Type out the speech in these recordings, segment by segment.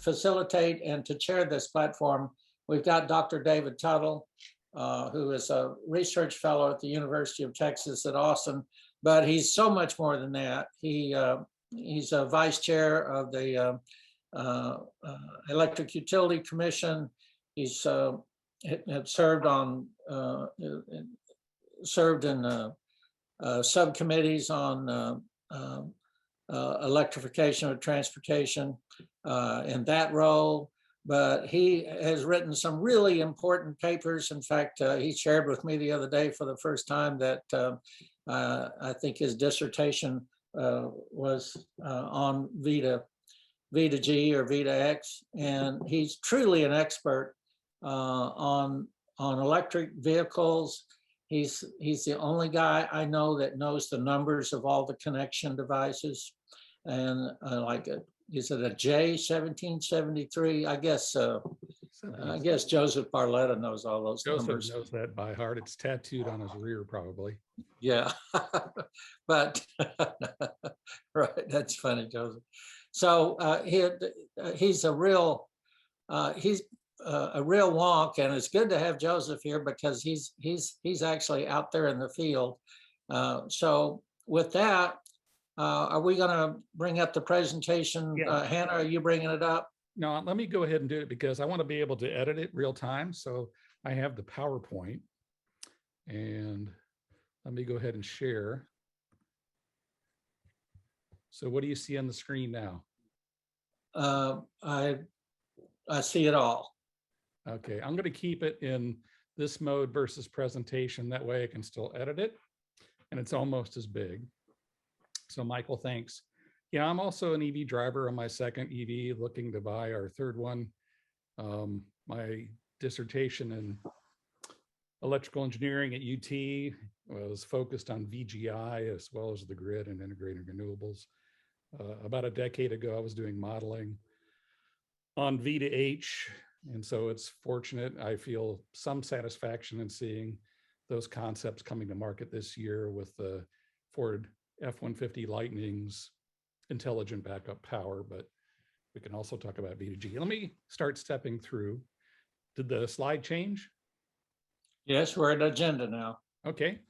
facilitate and to chair this platform, we've got Dr. David Tuttle, who is a research fellow at the University of Texas at Austin, but he's so much more than that. He's a vice chair of the Electric Utility Commission. He's served in subcommittees on electrification of transportation in that role, but he has written some really important papers. In fact, he shared with me the other day for the first time that I think his dissertation was on V2G or V2X, and he's truly an expert on electric vehicles. He's the only guy I know that knows the numbers of all the connection devices, and is it a J1773? I guess Joseph Barletta knows all those numbers. Joseph knows that by heart. It's tattooed on his rear, probably. Yeah, but right, that's funny, Joseph. So he's a real wonk, and it's good to have Joseph here because he's actually out there in the field. So with that, are we going to bring up the presentation? Yeah. Hannah, are you bringing it up? No, let me go ahead and do it because I want to be able to edit it real time. So I have the PowerPoint, and let me go ahead and share. So what do you see on the screen now? I see it all. Okay, I'm going to keep it in this mode versus presentation. That way I can still edit it, and it's almost as big. So Michael, thanks. Yeah, I'm also an EV driver on my second EV, looking to buy our third one. My dissertation in electrical engineering at UT was focused on VGI as well as the grid and integrated renewables. About a decade ago, I was doing modeling on V2H. And so it's fortunate. I feel some satisfaction in seeing those concepts coming to market this year with the Ford F-150 Lightning's intelligent backup power, but we can also talk about V2G. Let me start stepping through. Did the slide change? Yes, we're at agenda now. Okay.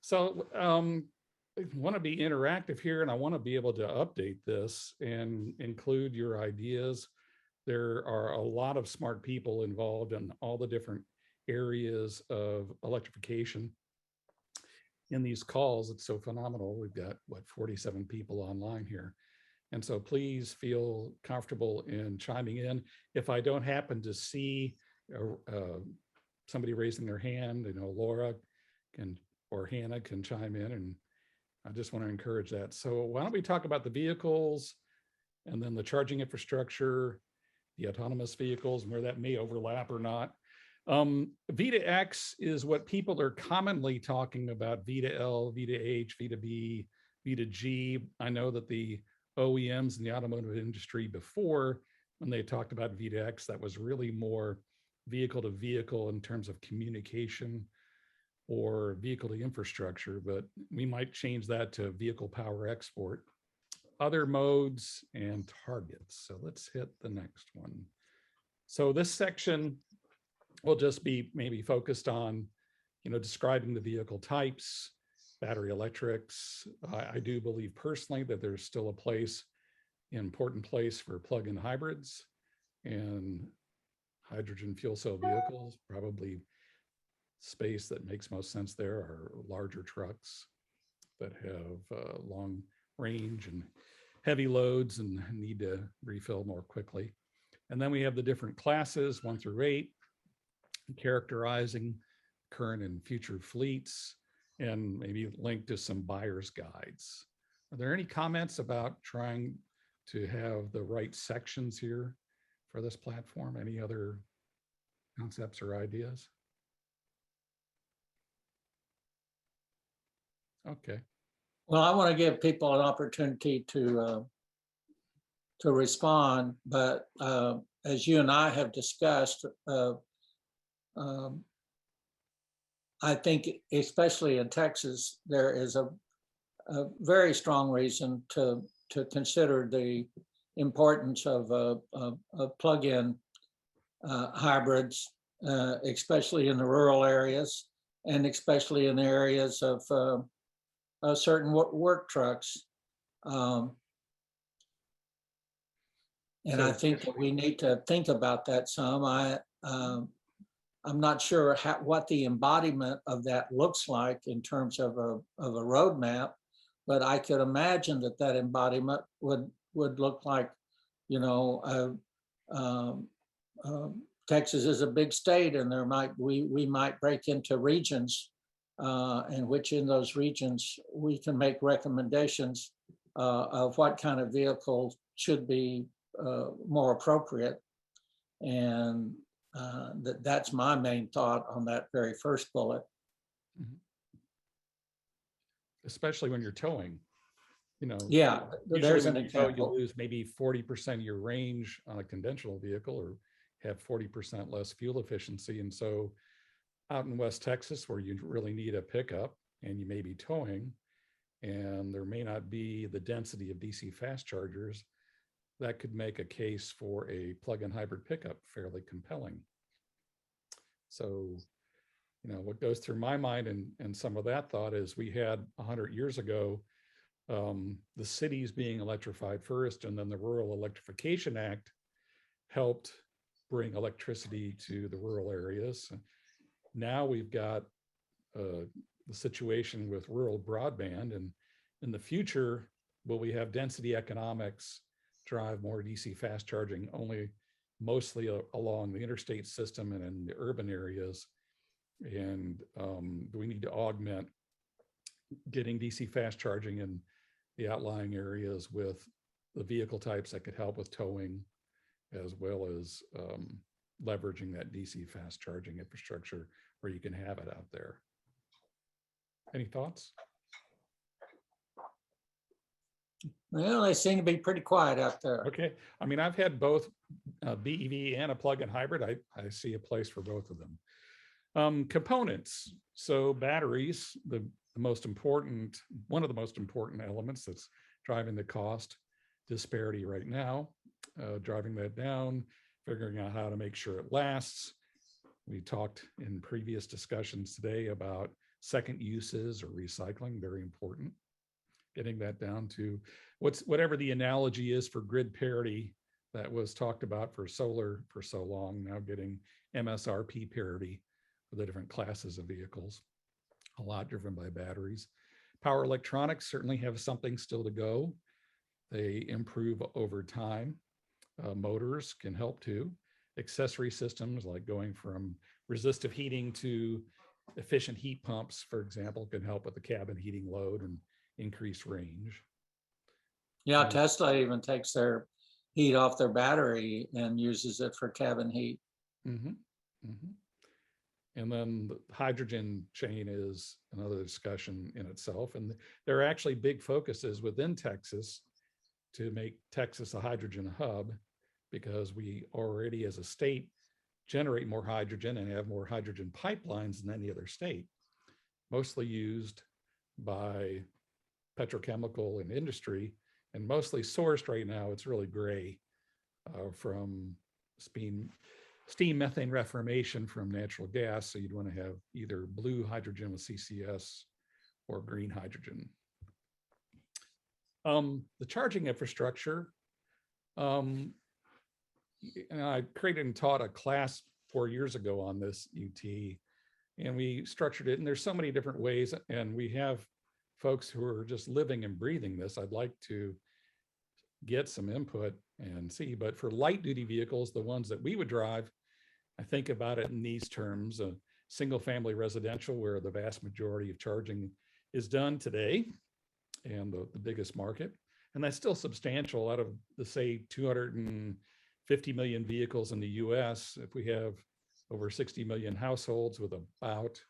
So I want to be interactive here, and I want to be able to update this and include your ideas. There are a lot of smart people involved in all the different areas of electrification. In these calls, it's so phenomenal. We've got, 47 people online here. And so please feel comfortable in chiming in. If I don't happen to see somebody raising their hand, Laura or Hannah can chime in, and I just want to encourage that. So why don't we talk about the vehicles and then the charging infrastructure, the autonomous vehicles, and where that may overlap or not. V2X is what people are commonly talking about: V2L, V2H, V2B, V2G. I know that the OEMs in the automotive industry before, when they talked about V2X, that was really more vehicle to vehicle in terms of communication or vehicle to infrastructure, but we might change that to vehicle power export. Other modes and targets. So let's hit the next one. So this section will just be maybe focused on, describing the vehicle types, battery electrics. I do believe personally that there's still an important place for plug-in hybrids and hydrogen fuel cell vehicles. Probably space that makes most sense there are larger trucks that have long range and heavy loads and need to refill more quickly. And then we have the different classes 1 through 8, characterizing current and future fleets, and maybe link to some buyer's guides. Are there any comments about trying to have the right sections here for this platform? Any other concepts or ideas? Okay. Well, I want to give people an opportunity to respond, but as you and I have discussed, I think, especially in Texas, there is a very strong reason to consider the importance of plug-in hybrids, especially in the rural areas and especially in the areas of certain work trucks. And I think that we need to think about that some. I'm not sure what the embodiment of that looks like in terms of a roadmap, but I could imagine that that embodiment would look like, you know, Texas is a big state, and we might break into regions, in which in those regions we can make recommendations of what kind of vehicle should be more appropriate. And that's my main thought on that very first bullet. Especially when you're towing, you know. Yeah, there's an You example. lose maybe 40% of your range on a conventional vehicle, or have 40% less fuel efficiency. And so out in West Texas, where you really need a pickup and you may be towing, and there may not be the density of DC fast chargers, that could make a case for a plug-in hybrid pickup fairly compelling. So, you know, what goes through my mind and some of that thought is we had 100 years ago, the cities being electrified first, and then the Rural Electrification Act helped bring electricity to the rural areas. Now we've got the situation with rural broadband, and in the future, will we have density economics drive more DC fast charging only mostly along the interstate system and in the urban areas? And do we need to augment getting DC fast charging in the outlying areas with the vehicle types that could help with towing, as well as leveraging that DC fast charging infrastructure where you can have it out there? Any thoughts? Well, they seem to be pretty quiet out there. Okay. I mean, I've had both BEV and a plug-in hybrid. I see a place for both of them. Components. So batteries, one of the most important elements that's driving the cost disparity right now, driving that down, figuring out how to make sure it lasts. We talked in previous discussions today about second uses or recycling, very important. Getting that down to whatever the analogy is for grid parity that was talked about for solar for so long, now getting MSRP parity for the different classes of vehicles, a lot driven by batteries. Power electronics certainly have something still to go. They improve over time. Motors can help too. Accessory systems like going from resistive heating to efficient heat pumps, for example, can help with the cabin heating load and increase range. Yeah, Tesla even takes their heat off their battery and uses it for cabin heat. Mm-hmm. Mm-hmm. And then the hydrogen chain is another discussion in itself. And there are actually big focuses within Texas to make Texas a hydrogen hub, because we already as a state generate more hydrogen and have more hydrogen pipelines than any other state, mostly used by petrochemical and industry, and mostly sourced right now. It's really gray from steam methane reformation from natural gas. So you'd want to have either blue hydrogen with CCS or green hydrogen. The charging infrastructure, and I created and taught a class 4 years ago on this UT, and we structured it, and there's so many different ways, and we have folks who are just living and breathing this. I'd like to get some input and see, but for light duty vehicles, the ones that we would drive, I think about it in these terms: a single family residential, where the vast majority of charging is done today, and the biggest market. And that's still substantial. Out of the, say, 250 million vehicles in the US, if we have over 60 million households with about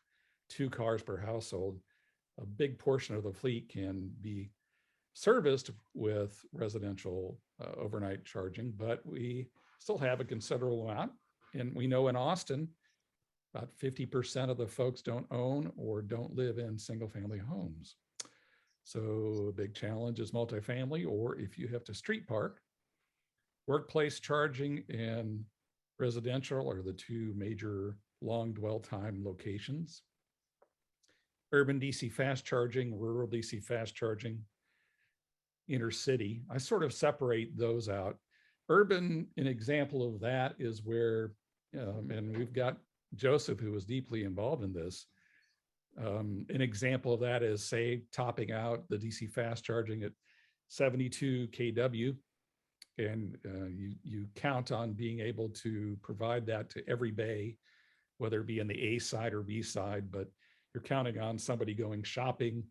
2 cars per household, a big portion of the fleet can be serviced with residential overnight charging, but we still have a considerable amount. And we know in Austin, about 50% of the folks don't own or don't live in single family homes. So a big challenge is multifamily, or if you have to street park, Workplace charging and residential are the two major long dwell time locations. Urban DC fast charging, rural DC fast charging, inner city. I sort of separate those out. Urban, an example of that is where, and we've got Joseph, who was deeply involved in this. An example of that is, say, topping out the DC fast charging at 72 kW, and you count on being able to provide that to every bay, whether it be in the A side or B side, but you're counting on somebody going shopping,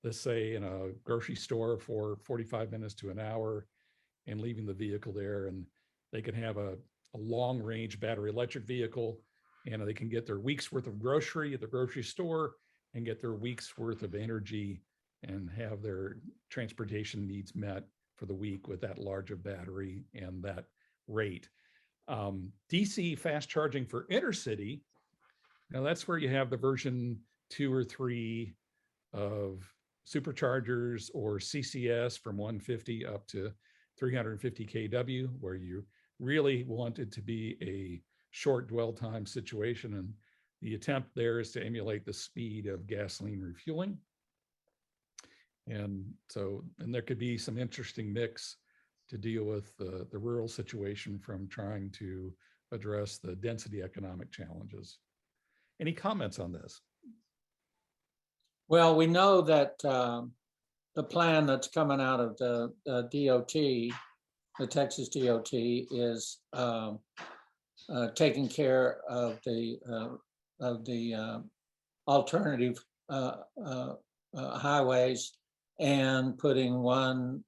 let's say in a grocery store for 45 minutes to an hour, and leaving the vehicle there, and they can have a long range battery electric vehicle, and they can get their week's worth of grocery at the grocery store and get their week's worth of energy and have their transportation needs met for the week with that large of battery and that rate. DC fast charging for intercity, now that's where you have the version 2 or 3 of superchargers or CCS from 150 up to 350 kW, where you really want it to be a short dwell time situation. And the attempt there is to emulate the speed of gasoline refueling. And so, and there could be some interesting mix to deal with the rural situation from trying to address the density economic challenges. Any comments on this? Well, we know that the plan that's coming out of the DOT, the Texas DOT, is taking care of the alternative highways and putting one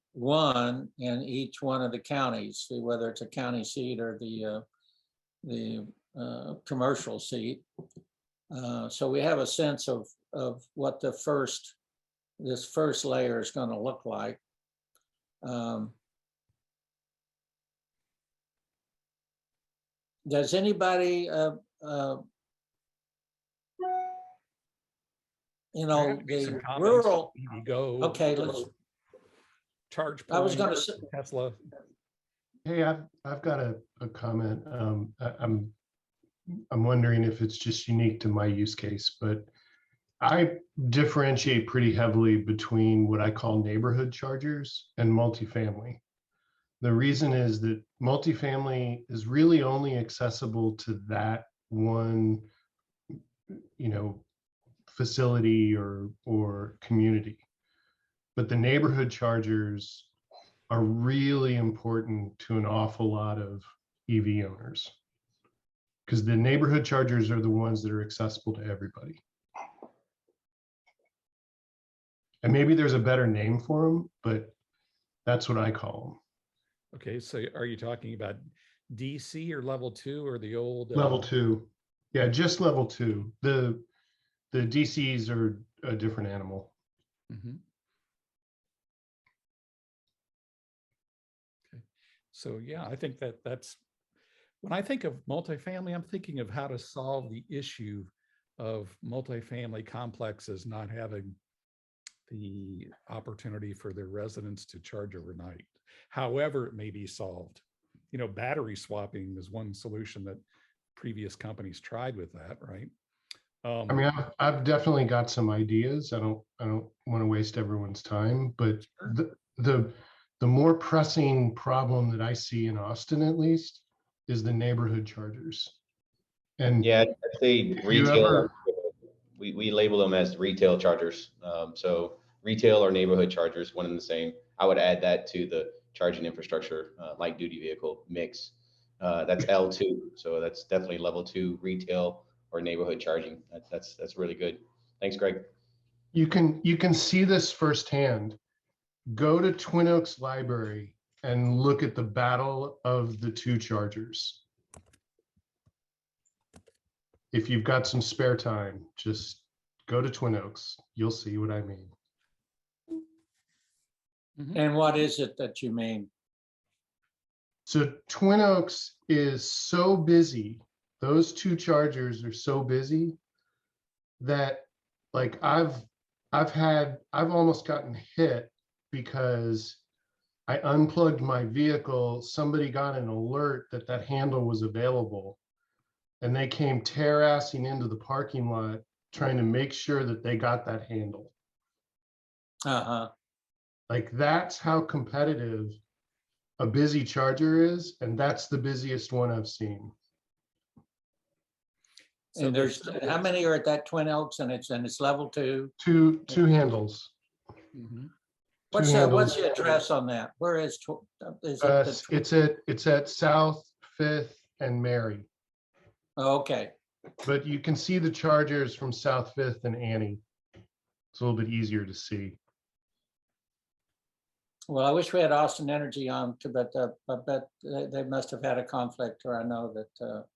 in each one of the counties, whether it's a county seat or the commercial seat. So we have a sense of what this first layer is going to look like. Does anybody, the rural, okay, let's charge. I was going to say, Tesla. Hey, I've got a comment. I'm wondering if it's just unique to my use case, but I differentiate pretty heavily between what I call neighborhood chargers and multifamily. The reason is that multifamily is really only accessible to that one, facility or community. But the neighborhood chargers are really important to an awful lot of EV owners, because the neighborhood chargers are the ones that are accessible to everybody. And maybe there's a better name for them, but that's what I call them. Okay, so are you talking about DC or level 2 or the old? Level 2. Yeah, just level 2. The DCs are a different animal. Mm-hmm. Okay, so yeah, I think that's, when I think of multifamily, I'm thinking of how to solve the issue of multifamily complexes not having the opportunity for their residents to charge overnight, however it may be solved. Battery swapping is one solution that previous companies tried with that, right? I mean, I've definitely got some ideas. I don't want to waste everyone's time, but the more pressing problem that I see in Austin, at least, is the neighborhood chargers. And yeah, I'd say retail. We label them as retail chargers. So retail or neighborhood chargers, one and the same. I would add that to the charging infrastructure, light duty vehicle mix. That's L2. So that's definitely level 2 retail or neighborhood charging. That's really good. Thanks, Greg. you can see this firsthand. Go to Twin Oaks Library and look at the battle of the 2 chargers. If you've got some spare time, just go to Twin Oaks. You'll see what I mean. and what is it that you mean? So Twin Oaks is so busy. Those 2 chargers are so busy that, like, I've almost gotten hit because I unplugged my vehicle, somebody got an alert that that handle was available. And they came tear-assing into the parking lot, trying to make sure that they got that handle. Uh-huh. Like, that's how competitive a busy charger is, and that's the busiest one I've seen. So And there's, how many are at that Twin Oaks, and it's level 2? Two handles. Mhm. What's handles. the address on that? Where is it? The It's at South Fifth and Mary, Oh, okay. but you can see the chargers from South Fifth and Annie. It's a little bit easier to see. Well, I wish we had Austin Energy on, but I bet they must have had a conflict, or I know that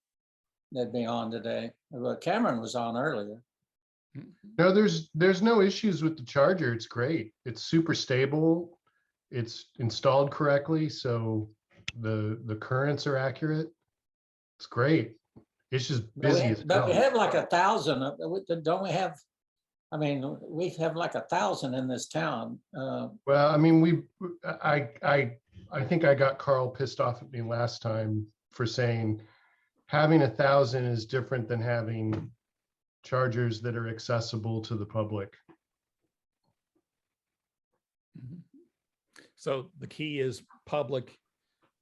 they'd be on today. Well, Cameron was on earlier. No, there's no issues with the charger. It's great. It's super stable. It's installed correctly, so the currents are accurate. It's great. It's just busy as But we hell. have like 1,000. Don't we have? I mean, we have like 1,000 in this town. Well, I mean, I think I got Carl pissed off at me last time for saying having 1,000 is different than having chargers that are accessible to the public. Mhm. So the key is public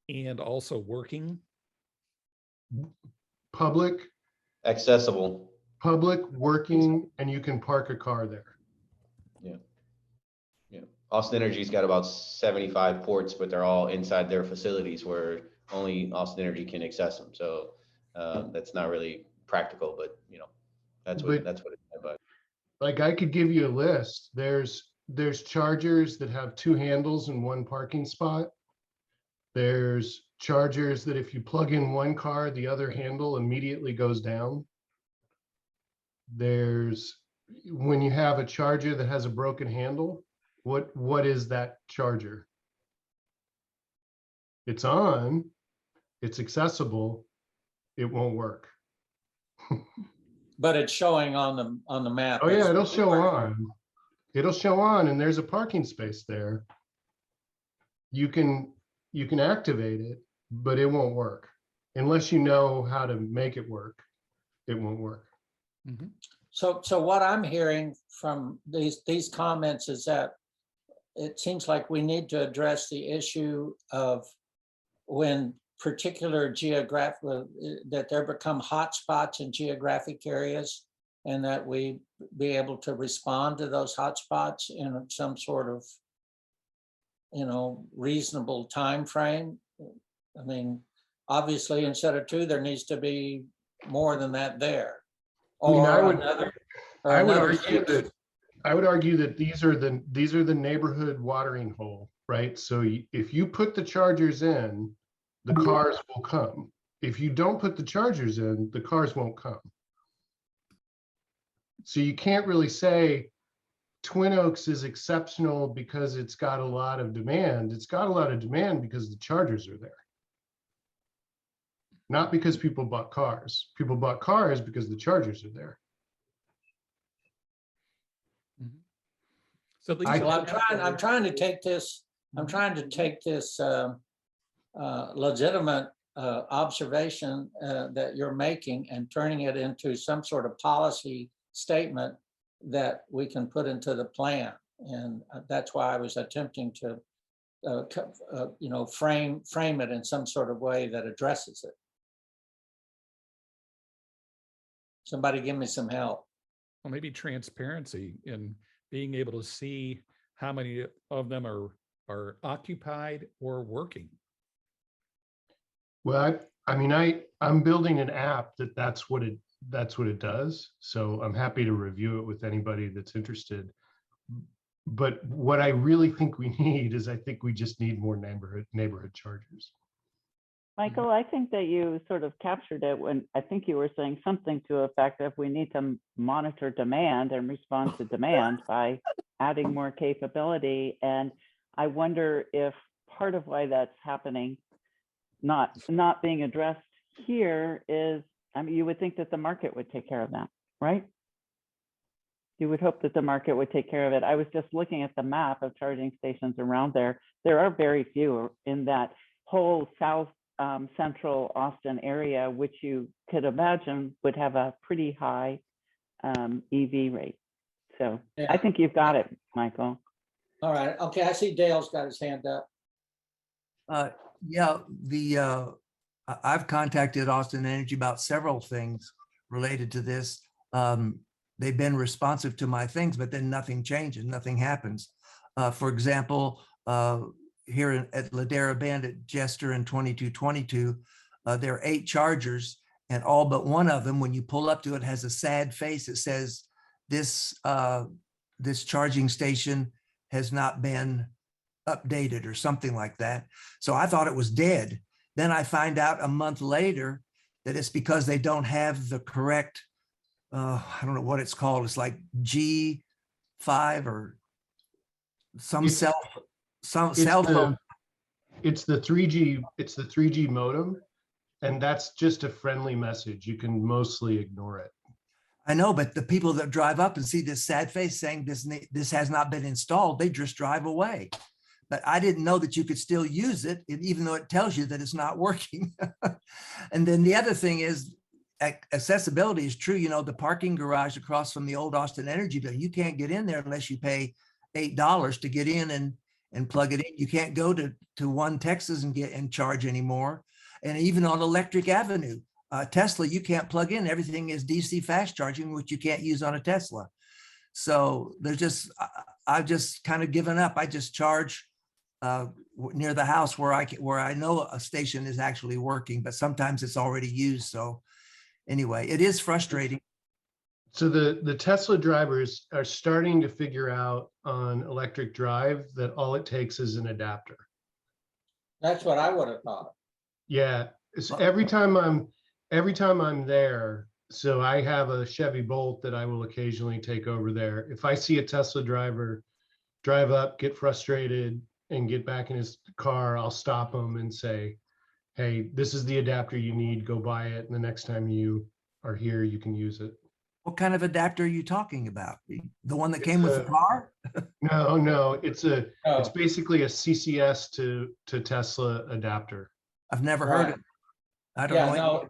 and also working. Public, Accessible. working, and you can park a car there. Austin Energy's got about 75 ports, but they're all inside their facilities where only Austin Energy can access them. So that's not really practical, but you know, that's what it's about. Like, I could give you a list. There's chargers that have 2 handles in one parking spot. There's chargers that if you plug in one car, the other handle immediately goes down. There's, when you have a charger that has a broken handle, what is that charger? It's on, it's accessible, it won't work. But it's showing on the map. Oh yeah, it'll show on. It'll show on, and there's a parking space there. You can activate it, but it won't work unless you know how to make it work. It won't work. Mhm. So what I'm hearing from these comments is that it seems like we need to address the issue of when particular that there become hotspots in geographic areas, and that we be able to respond to those hotspots in some sort of, reasonable time frame. I mean, obviously, instead of 2, there needs to be more than that there. I mean, I would argue that these are the neighborhood watering hole, right? So if you put the chargers in, the cars will come. If you don't put the chargers in, the cars won't come. So you can't really say Twin Oaks is exceptional because it's got a lot of demand. It's got a lot of demand because the chargers are there. Not because people bought cars. People bought cars because the chargers are there. Mhm. So these I'm trying to take this. I'm trying to take this legitimate observation that you're making and turning it into some sort of policy statement that we can put into the plan. And that's why I was attempting to, frame it in some sort of way that addresses it. Somebody give me some help. Well, maybe transparency in being able to see how many of them are occupied or working. Well, I mean, I'm building an app that's what it does. So I'm happy to review it with anybody that's interested. But what I really think we need is, I think we just need more neighborhood chargers. Michael, I think that you sort of captured it when I think you were saying something to the effect of we need to monitor demand and respond to demand by adding more capability. And I wonder if part of why that's happening, not being addressed here, is, I mean, you would think that the market would take care of that, right? You would hope that the market would take care of it. I was just looking at the map of charging stations around there. There are very few in that whole south central Austin area, which you could imagine would have a pretty high EV rate. So Yeah. I think you've got it, Michael. All right. Okay. I see Dale's got his hand up. Yeah, I've contacted Austin Energy about several things related to this. They've been responsive to my things, but then nothing changes, nothing happens. For example, here at Ladera Bend at Jester and 2222, there are 8 chargers, and all but one of them, when you pull up to it, has a sad face that says, this charging station has not been updated or something like that. So I thought it was dead. Then I find out a month later that it's because they don't have the correct, I don't know what it's called. It's like G5 or some It's- cell It's phone. It's the 3G modem, and that's just a friendly message. You can mostly ignore it. I know, but the people that drive up and see this sad face saying this has not been installed, they just drive away. But I didn't know that you could still use it, even though it tells you that it's not working. And then the other thing is accessibility is true. You know, the parking garage across from the old Austin Energy building, you can't get in there unless you pay $8 to get in and plug it in. You can't go to One Texas and get and charge anymore. And even on Electric Avenue, Tesla, you can't plug in. Everything is DC fast charging, which you can't use on a Tesla. So there's just, I've just kind of given up. I just charge near the house where I know a station is actually working, but sometimes it's already used. So anyway, it is frustrating. So the Tesla drivers are starting to figure out on electric drive that all it takes is an adapter. That's what I would have thought. Yeah, it's every time I'm there, so I have a Chevy Bolt that I will occasionally take over there. If I see a Tesla driver drive up, get frustrated, and get back in his car, I'll stop him and say, hey, this is the adapter you need, go buy it. And the next time you are here, you can use it. What kind of adapter are you talking about? The one that It's came with the car? No, it's Oh, basically a CCS to Tesla adapter. I've never heard Right. of it. I don't Yeah, know. no. anything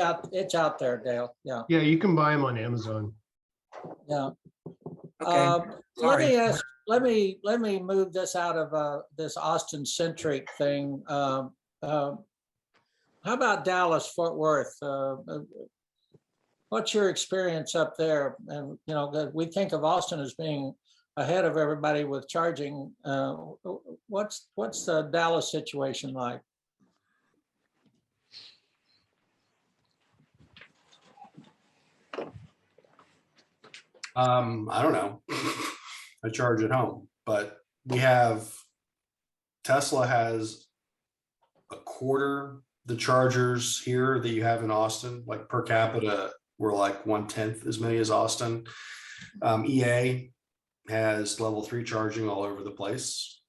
about it. it's out there, Dale. Yeah, Yeah, you can buy them on Amazon. yeah. Okay, sorry. Let me move this out of this Austin centric thing. How about Dallas, Fort Worth? What's your experience up there? And you know, that we think of Austin as being ahead of everybody with charging. What's the Dallas situation like? I don't know. I charge at home, but Tesla has a quarter the chargers here that you have in Austin. Like per capita, we're like 1/10 as many as Austin. EA has level 3 charging all over the place.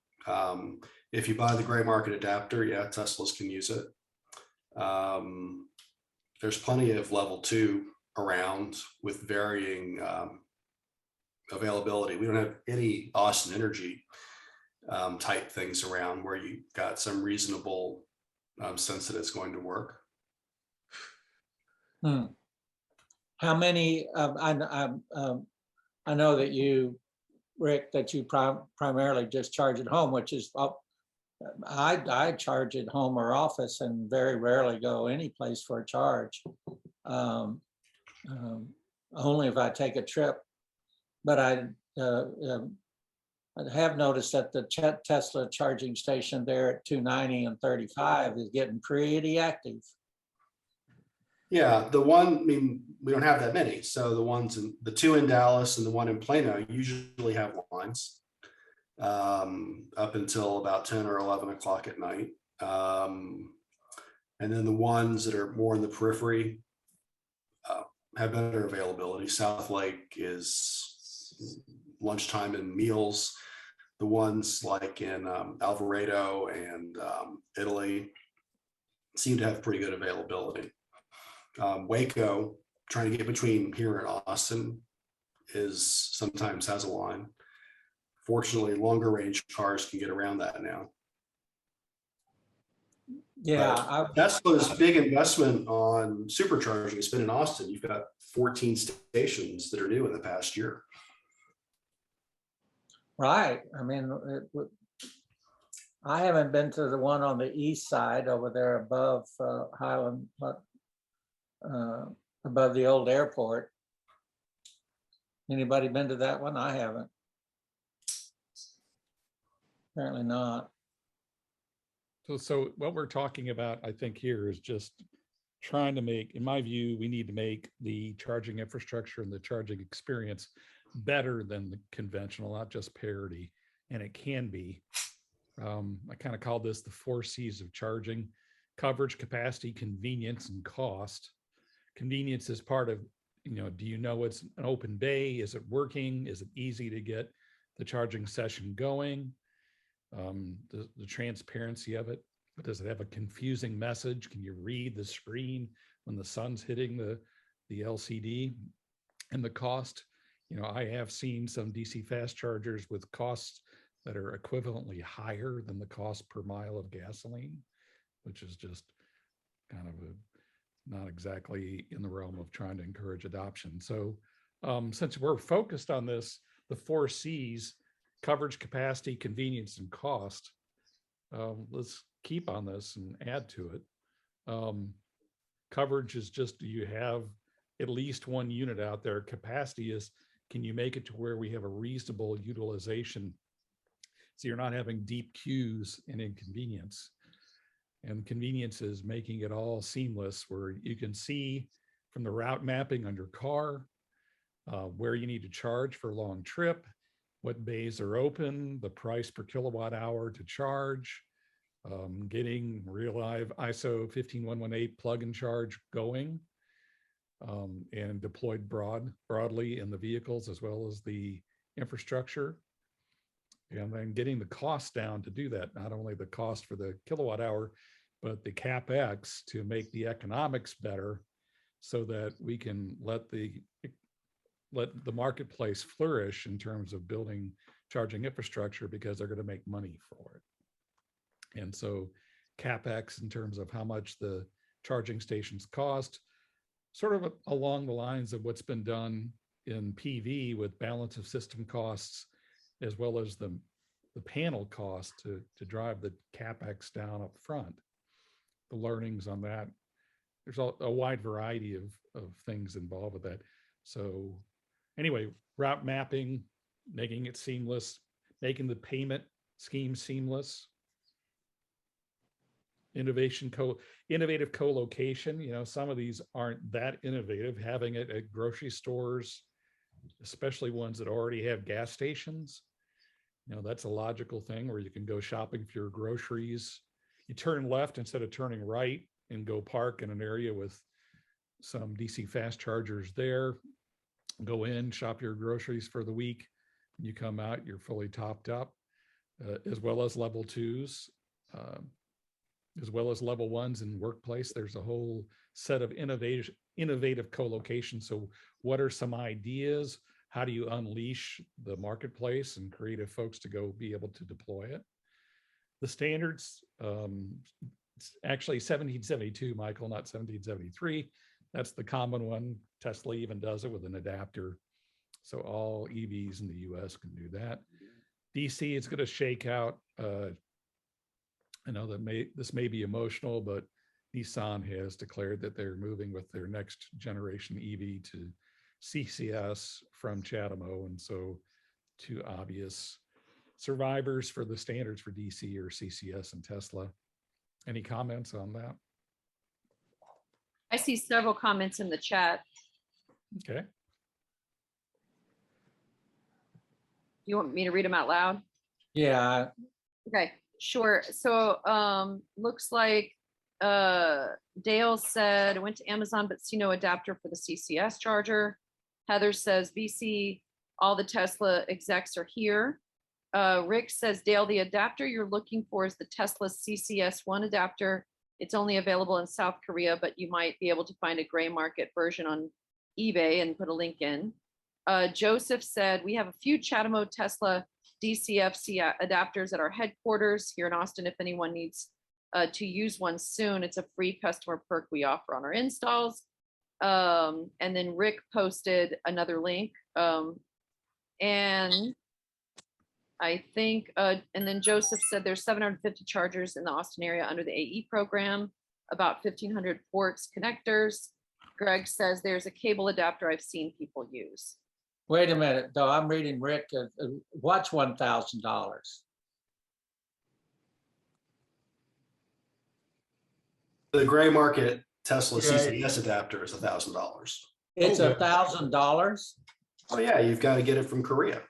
If you buy the gray market adapter, yeah, Teslas can use it. There's plenty of level 2 around with varying availability. We don't have any Austin Energy type things around where you got some reasonable sense that it's going to work. How many? I know that you, Rick, that you primarily just charge at home, which is I charge at home or office and very rarely go any place for a charge. Only if I take a trip. But I have noticed that the Tesla charging station there at 290 and 35 is getting pretty active. Yeah, the one, I mean, we don't have that many. So the 2 in Dallas and the 1 in Plano usually have lines up until about 10 or 11 o'clock at night. And then the ones that are more in the periphery have better availability. South Lake is lunchtime and meals. The ones like in Alvarado and Italy seem to have pretty good availability. Waco, trying to get between here and Austin, sometimes has a line. Fortunately, longer range cars can get around that now. Yeah, Tesla's big investment on supercharging has been in Austin. You've got 14 stations that are new in the past year. right. I mean, I haven't been to the one on the east side over there above Highland, but above the old airport. Anybody been to that one? I haven't. Apparently not. So what we're talking about, I think here is just trying to make, in my view, we need to make the charging infrastructure and the charging experience better than the conventional, not just parity. And it can be. I kind of call this the 4 C's of charging: coverage, capacity, convenience, and cost. Convenience is part of, do you know it's an open bay? Is it working? Is it easy to get the charging session going? The transparency of it. Does it have a confusing message? Can you read the screen when the sun's hitting the LCD? And the cost, I have seen some DC fast chargers with costs that are equivalently higher than the cost per mile of gasoline, which is just kind of not exactly in the realm of trying to encourage adoption. So since we're focused on this, the 4 C's, coverage, capacity, convenience, and cost, let's keep on this and add to it. Coverage is just, do you have at least one unit out there? Capacity is, can you make it to where we have a reasonable utilization so you're not having deep queues and inconvenience? And convenience is making it all seamless, where you can see from the route mapping on your car where you need to charge for a long trip, what bays are open, the price per kilowatt hour to charge, getting real live ISO 15118 plug and charge going, and deployed broadly in the vehicles as well as the infrastructure. And then getting the cost down to do that, not only the cost for the kilowatt hour, but the CapEx to make the economics better so that we can let the marketplace flourish in terms of building charging infrastructure, because they're going to make money for it. And so CapEx in terms of how much the charging stations cost, sort of along the lines of what's been done in PV with balance of system costs, as well as the panel cost to drive the CapEx down up front. The learnings on that, there's a wide variety of things involved with that. So anyway, route mapping, making it seamless, making the payment scheme seamless. Innovative co-location. Some of these aren't that innovative. Having it at grocery stores, especially ones that already have gas stations, that's a logical thing where you can go shopping for your groceries. You turn left instead of turning right and go park in an area with some DC fast chargers there. Go in, shop your groceries for the week. When you come out, you're fully topped up, as well as level 2s, as well as level 1s in workplace. There's a whole set of innovative co-location. So what are some ideas? How do you unleash the marketplace and creative folks to go be able to deploy it? The standards, it's actually 1772, Michael, not 1773. That's the common one. Tesla even does it with an adapter. So all EVs in the US can do that. DC, it's going to shake out. I know that this may be emotional, but Nissan has declared that they're moving with their next generation EV to CCS from CHAdeMO. And so 2 obvious survivors for the standards for DC or CCS and Tesla. Any comments on that? I see several comments in the chat. Okay. You want me to read them out loud? Yeah, Okay, sure. So looks like Dale said, I went to Amazon but see no adapter for the CCS charger. Heather says, VC, all the Tesla execs are here. Rick says, Dale, the adapter you're looking for is the Tesla CCS1 adapter. It's only available in South Korea, but you might be able to find a gray market version on eBay and put a link in. Joseph said, we have a few Chatamo Tesla DCFC adapters at our headquarters here in Austin. If anyone needs to use one soon, it's a free customer perk we offer on our installs. And then Rick posted another link. And I think, and then Joseph said there's 750 chargers in the Austin area under the AE program, about 1,500 ports, connectors. Greg says there's a cable adapter I've seen people use. Wait a minute, though. I'm reading Rick. What's $1,000? The gray market Tesla Yeah. CCS adapter is $1,000. It's Oh, yeah. $1,000. Oh yeah, you've got to get it from Korea.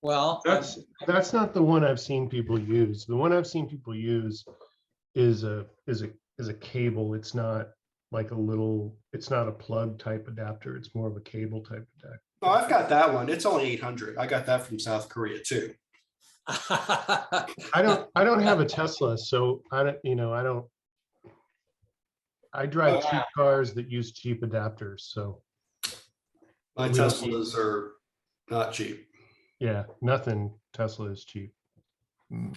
Well, That's not the one I've seen people use. The one I've seen people use is a cable. It's not like it's not a plug type adapter. It's more of a cable type adapter. Oh, I've got that one. It's only 800. I got that from South Korea too. I don't have a Tesla, so I drive cheap cars that use cheap adapters. So My We don't Teslas are not cheap. yeah, nothing Tesla is cheap.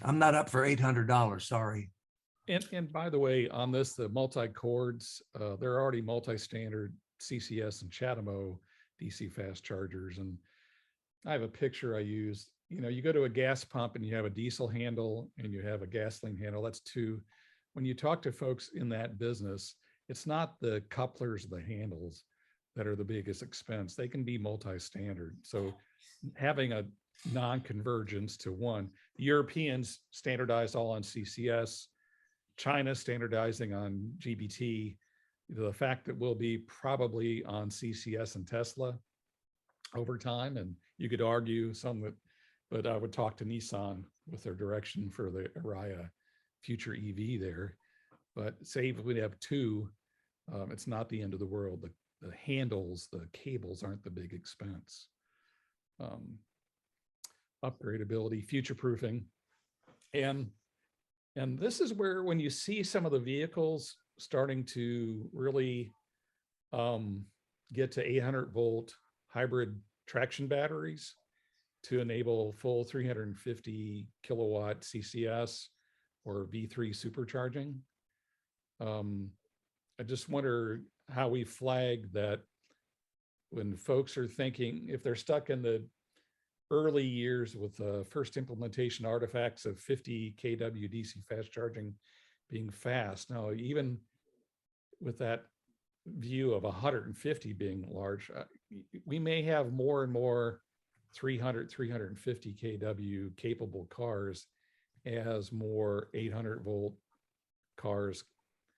I'm not up for $800, sorry. And by the way, on this, the multi-cords, they're already multi-standard CCS and Chatamo DC fast chargers. And I have a picture I use. You go to a gas pump and you have a diesel handle and you have a gasoline handle. That's two. When you talk to folks in that business, it's not the couplers, the handles that are the biggest expense. They can be multi-standard. So having a non-convergence to one, the Europeans standardized all on CCS, China standardizing on GBT, the fact that we'll be probably on CCS and Tesla over time. And you could argue some that, but I would talk to Nissan with their direction for the Ariya future EV there. But say if we have two, it's not the end of the world. The handles, the cables aren't the big expense. Upgradability, future proofing. And this is where, when you see some of the vehicles starting to really get to 800 volt hybrid traction batteries to enable full 350 kilowatt CCS or V3 supercharging. I just wonder how we flag that when folks are thinking, if they're stuck in the early years with first implementation artifacts of 50 kW DC fast charging being fast. Now, even with that view of 150 being large, we may have more and more 300, 350 kW capable cars as more 800 volt cars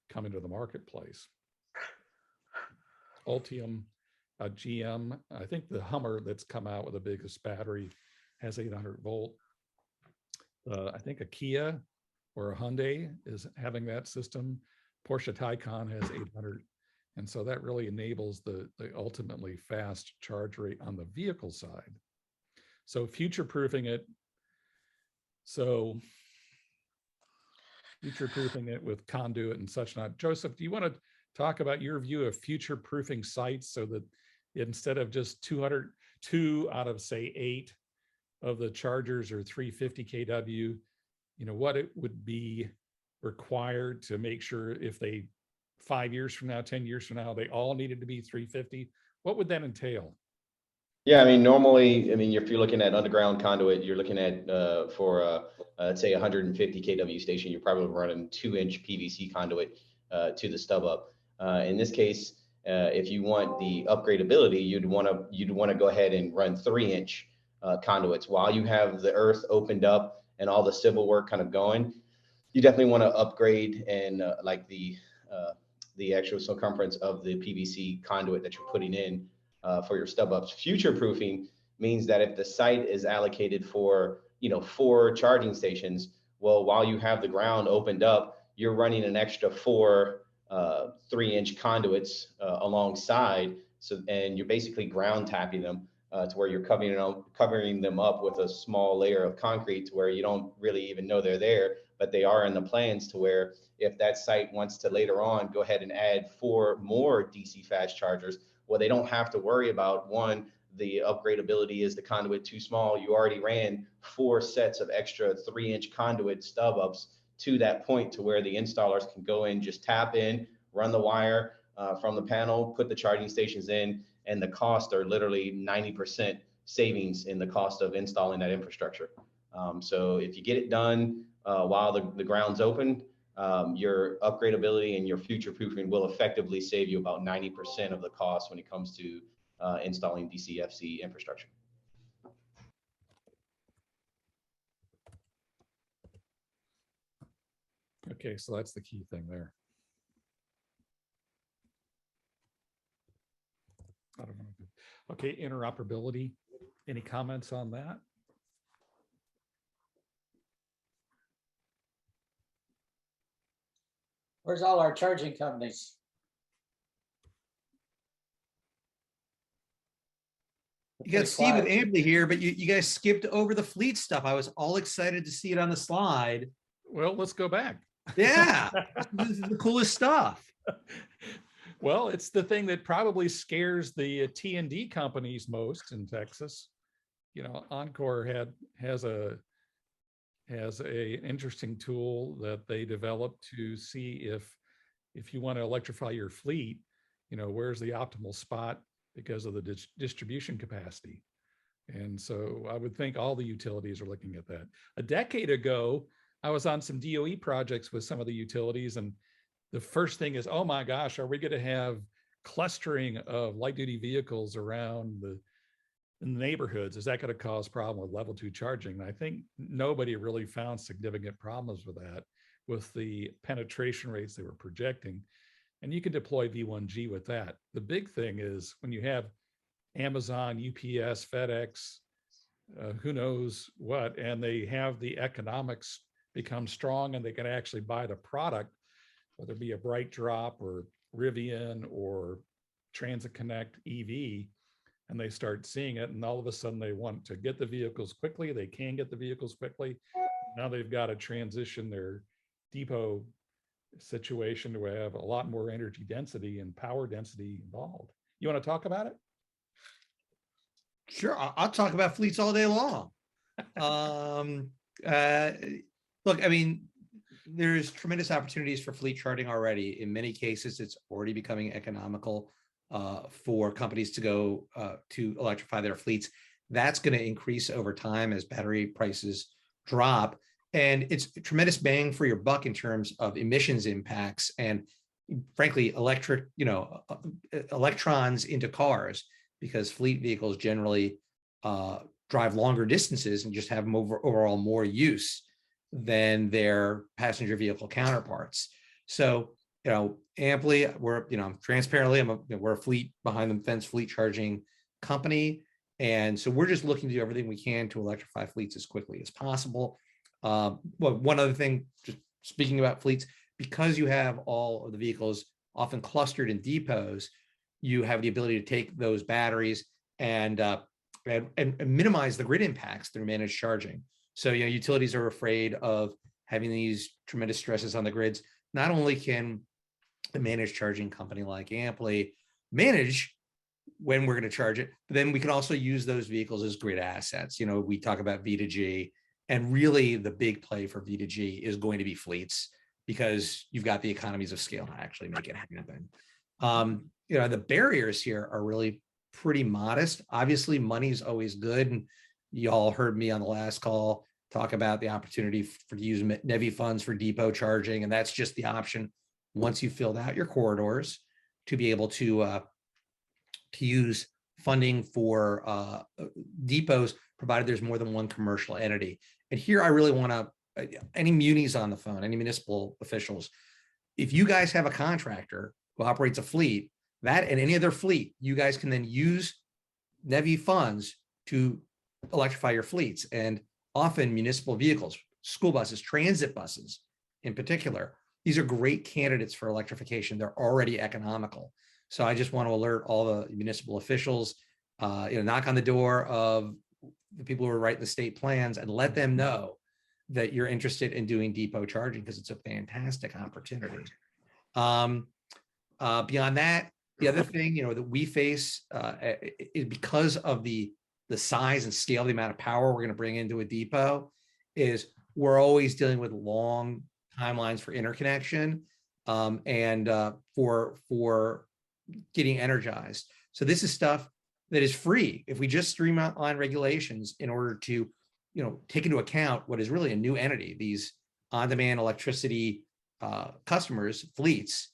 come into the marketplace. Ultium, GM, I think the Hummer that's come out with the biggest battery has 800 volt. I think a Kia or a Hyundai is having that system. Porsche Taycan has 800. And so that really enables the ultimately fast charge rate on the vehicle side. So future-proofing it. So future-proofing it with conduit and such not. Joseph, do you want to talk about your view of future-proofing sites so that instead of just 202 out of say 8 of the chargers or 350 kW, what it would be required to make sure if they 5 years from now, 10 years from now, they all needed to be 350, what would that entail? Yeah, normally, if you're looking at underground conduit, you're looking at for let's say 150 kW station, you're probably running 2-inch PVC conduit to the stub up. In this case, if you want the upgradability, you'd want to go ahead and run 3-inch conduits while you have the earth opened up and all the civil work kind of going. You definitely want to upgrade and like the actual circumference of the PVC conduit that you're putting in for your stub ups. Future proofing means that if the site is allocated for 4 charging stations, well, while you have the ground opened up, you're running an extra 4 3-inch conduits alongside. So, and you're basically ground tapping them to where you're covering them up with a small layer of concrete to where you don't really even know they're there, but they are in the plans to where if that site wants to later on go ahead and add 4 more DC fast chargers, Well, they don't have to worry about, one, the upgradability. Is the conduit too small? You already ran 4 sets of extra 3-inch conduit stub ups to that point to where the installers can go in, just tap in, run the wire from the panel, put the charging stations in, and the costs are literally 90% savings in the cost of installing that infrastructure. So if you get it done while the ground's open, your upgradability and your future proofing will effectively save you about 90% of the cost when it comes to installing DCFC infrastructure. Okay, so that's the key thing there. I don't know. Okay, interoperability. Any comments on that? Where's all our charging companies? You got Steve with Amply here, but you guys skipped over the fleet stuff. I was all excited to see it on the slide. Well, let's go back. Yeah, this is the coolest stuff. Well, it's the thing that probably scares the T&D companies most in Texas. You know, Encore has a interesting tool that they developed to see if you want to electrify your fleet, you know, where's the optimal spot because of the distribution capacity. And so I would think all the utilities are looking at that. A decade ago, I was on some DOE projects with some of the utilities, and the first thing is, oh my gosh, are we going to have clustering of light duty vehicles around in the neighborhoods? Is that going to cause problem with level 2 charging? And I think nobody really found significant problems with that, with the penetration rates they were projecting. And you can deploy V1G with that. The big thing is when you have Amazon, UPS, FedEx, who knows what, and they have the economics become strong and they can actually buy the product, whether it be a Bright Drop or Rivian or Transit Connect EV, and they start seeing it, and all of a sudden they want to get the vehicles quickly. They can get the vehicles quickly. Now they've got to transition their depot situation to have a lot more energy density and power density involved. You want to talk about it? Sure, I'll talk about fleets all day long. Look, I mean, there's tremendous opportunities for fleet charging already. In many cases, it's already becoming economical for companies to go to electrify their fleets. That's going to increase over time as battery prices drop. And it's a tremendous bang for your buck in terms of emissions impacts and, frankly, electrons into cars, because fleet vehicles generally drive longer distances and just have overall more use than their passenger vehicle counterparts. So, Amply, we're, transparently, we're a fleet behind the fence fleet charging company. And so we're just looking to do everything we can to electrify fleets as quickly as possible. Well, one other thing, just speaking about fleets, because you have all of the vehicles often clustered in depots, you have the ability to take those batteries and minimize the grid impacts through managed charging. So, utilities are afraid of having these tremendous stresses on the grids. Not only can a managed charging company like Amply manage when we're going to charge it, but then we can also use those vehicles as grid assets. We talk about V2G, and really the big play for V2G is going to be fleets, because you've got the economies of scale to actually make it happen. The barriers here are really pretty modest. Obviously, money's always good. And you all heard me on the last call talk about the opportunity to use NEVI funds for depot charging. And that's just the option once you've filled out your corridors to be able to use funding for depots, provided there's more than one commercial entity. And here I really want to, any munis on the phone, any municipal officials, if you guys have a contractor who operates a fleet, that and any other fleet, you guys can then use NEVI funds to electrify your fleets. And often municipal vehicles, school buses, transit buses in particular, these are great candidates for electrification. They're already economical. So I just want to alert all the municipal officials, knock on the door of the people who are writing the state plans and let them know that you're interested in doing depot charging, because it's a fantastic opportunity. Beyond that, The other thing, that we face is because of the size and scale, the amount of power we're going to bring into a depot, is we're always dealing with long timelines for interconnection and for getting energized. So this is stuff that is free if we just streamline regulations in order to, take into account what is really a new entity, these on-demand electricity customers, fleets.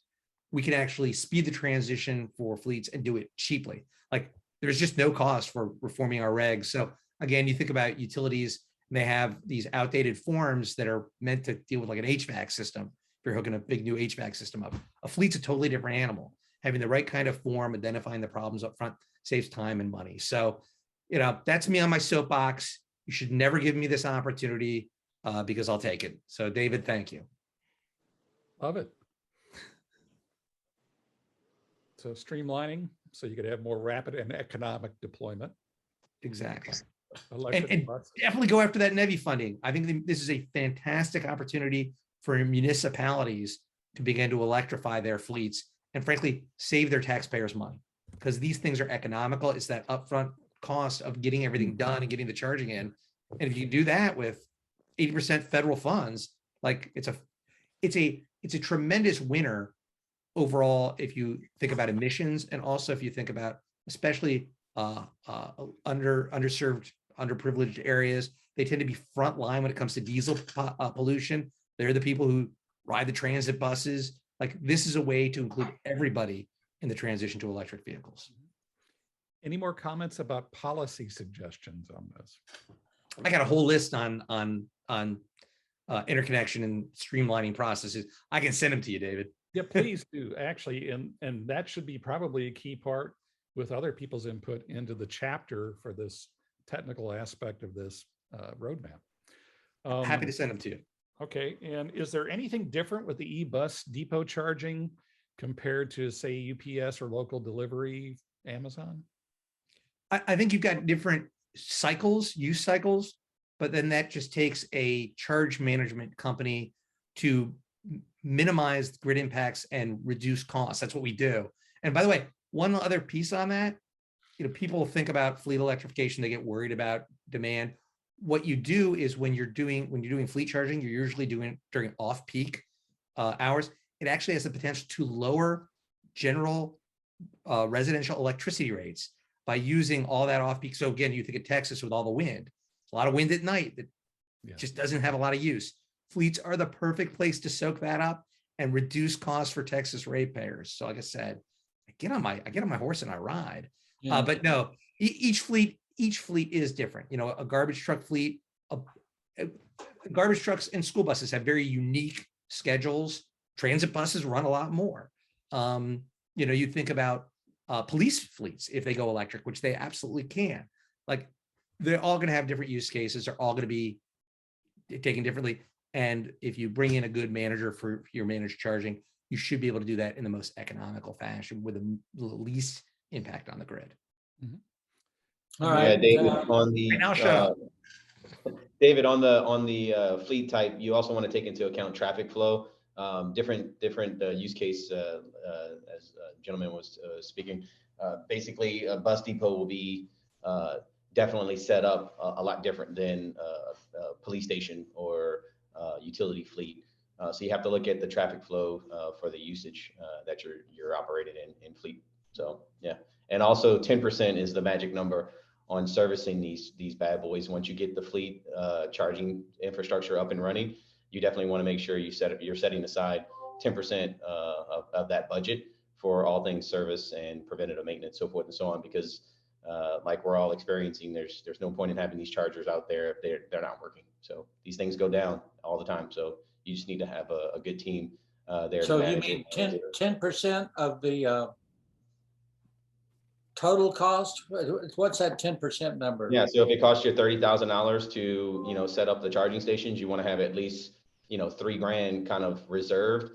We can actually speed the transition for fleets and do it cheaply. Like there's just no cost for reforming our regs. So again, you think about utilities, and they have these outdated forms that are meant to deal with like an HVAC system. If you're hooking a big new HVAC system up, a fleet's a totally different animal. Having the right kind of form, identifying the problems up front saves time and money. So, that's me on my soapbox. You should never give me this opportunity because I'll take it. So David, thank you. Love it. So streamlining, so you could have more rapid and economic deployment. Exactly. Electric And bus. definitely go after that NEVI funding. I think this is a fantastic opportunity for municipalities to begin to electrify their fleets and frankly, save their taxpayers money, because these things are economical. It's that upfront cost of getting everything done and getting the charging in. And if you do that with 80% federal funds, like it's a tremendous winner overall, if you think about emissions, and also if you think about especially underserved, underprivileged areas. They tend to be front line when it comes to diesel pollution. They're the people who ride the transit buses. Like this is a way to include everybody in the transition to electric vehicles. Any more comments about policy suggestions on this? I got a whole list on interconnection and streamlining processes. I can send them to you, David. Yeah, please do, actually. And that should be probably a key part with other people's input into the chapter for this technical aspect of this roadmap. Happy to send them to you. Okay, and is there anything different with the e-bus depot charging compared to, say, UPS or local delivery, Amazon? I think you've got different cycles, use cycles, but then that just takes a charge management company to minimize grid impacts and reduce costs. That's what we do. And by the way, one other piece on that, people think about fleet electrification, they get worried about demand. What you do is when you're doing fleet charging, you're usually doing it during off-peak hours. It actually has the potential to lower general residential electricity rates by using all that off-peak. So again, you think of Texas with all the wind, a lot of wind at night that just doesn't have a lot of use. Fleets are the perfect place to soak that up and reduce costs for Texas ratepayers. So like I said, I get on my horse and I ride. Yeah. But no, each fleet is different. A garbage truck fleet, garbage trucks and school buses have very unique schedules. Transit buses run a lot more. You think about police fleets, if they go electric, which they absolutely can. Like they're all going to have different use cases. They're all going to be taken differently. And if you bring in a good manager for your managed charging, you should be able to do that in the most economical fashion with the least impact on the grid. Mm-hmm. All right. David, on the Right now, shut up. David, on the fleet type, you also want to take into account traffic flow. Different use case, as gentleman was speaking. Basically, a bus depot will be definitely set up a lot different than a police station or utility fleet. So you have to look at the traffic flow for the usage that you're operating in fleet. So yeah, and also 10% is the magic number on servicing these bad boys. Once you get the fleet charging infrastructure up and running, you definitely want to make sure you're setting aside 10% of that budget for all things service and preventative maintenance, so forth and so on, because like we're all experiencing, there's no point in having these chargers out there if they're not working. So these things go down all the time. So you just need to have a good team there. So you mean 10% of the total cost? What's that 10% number? Yeah, so if it costs you $30,000 to set up the charging stations, you want to have at least $3,000 kind of reserved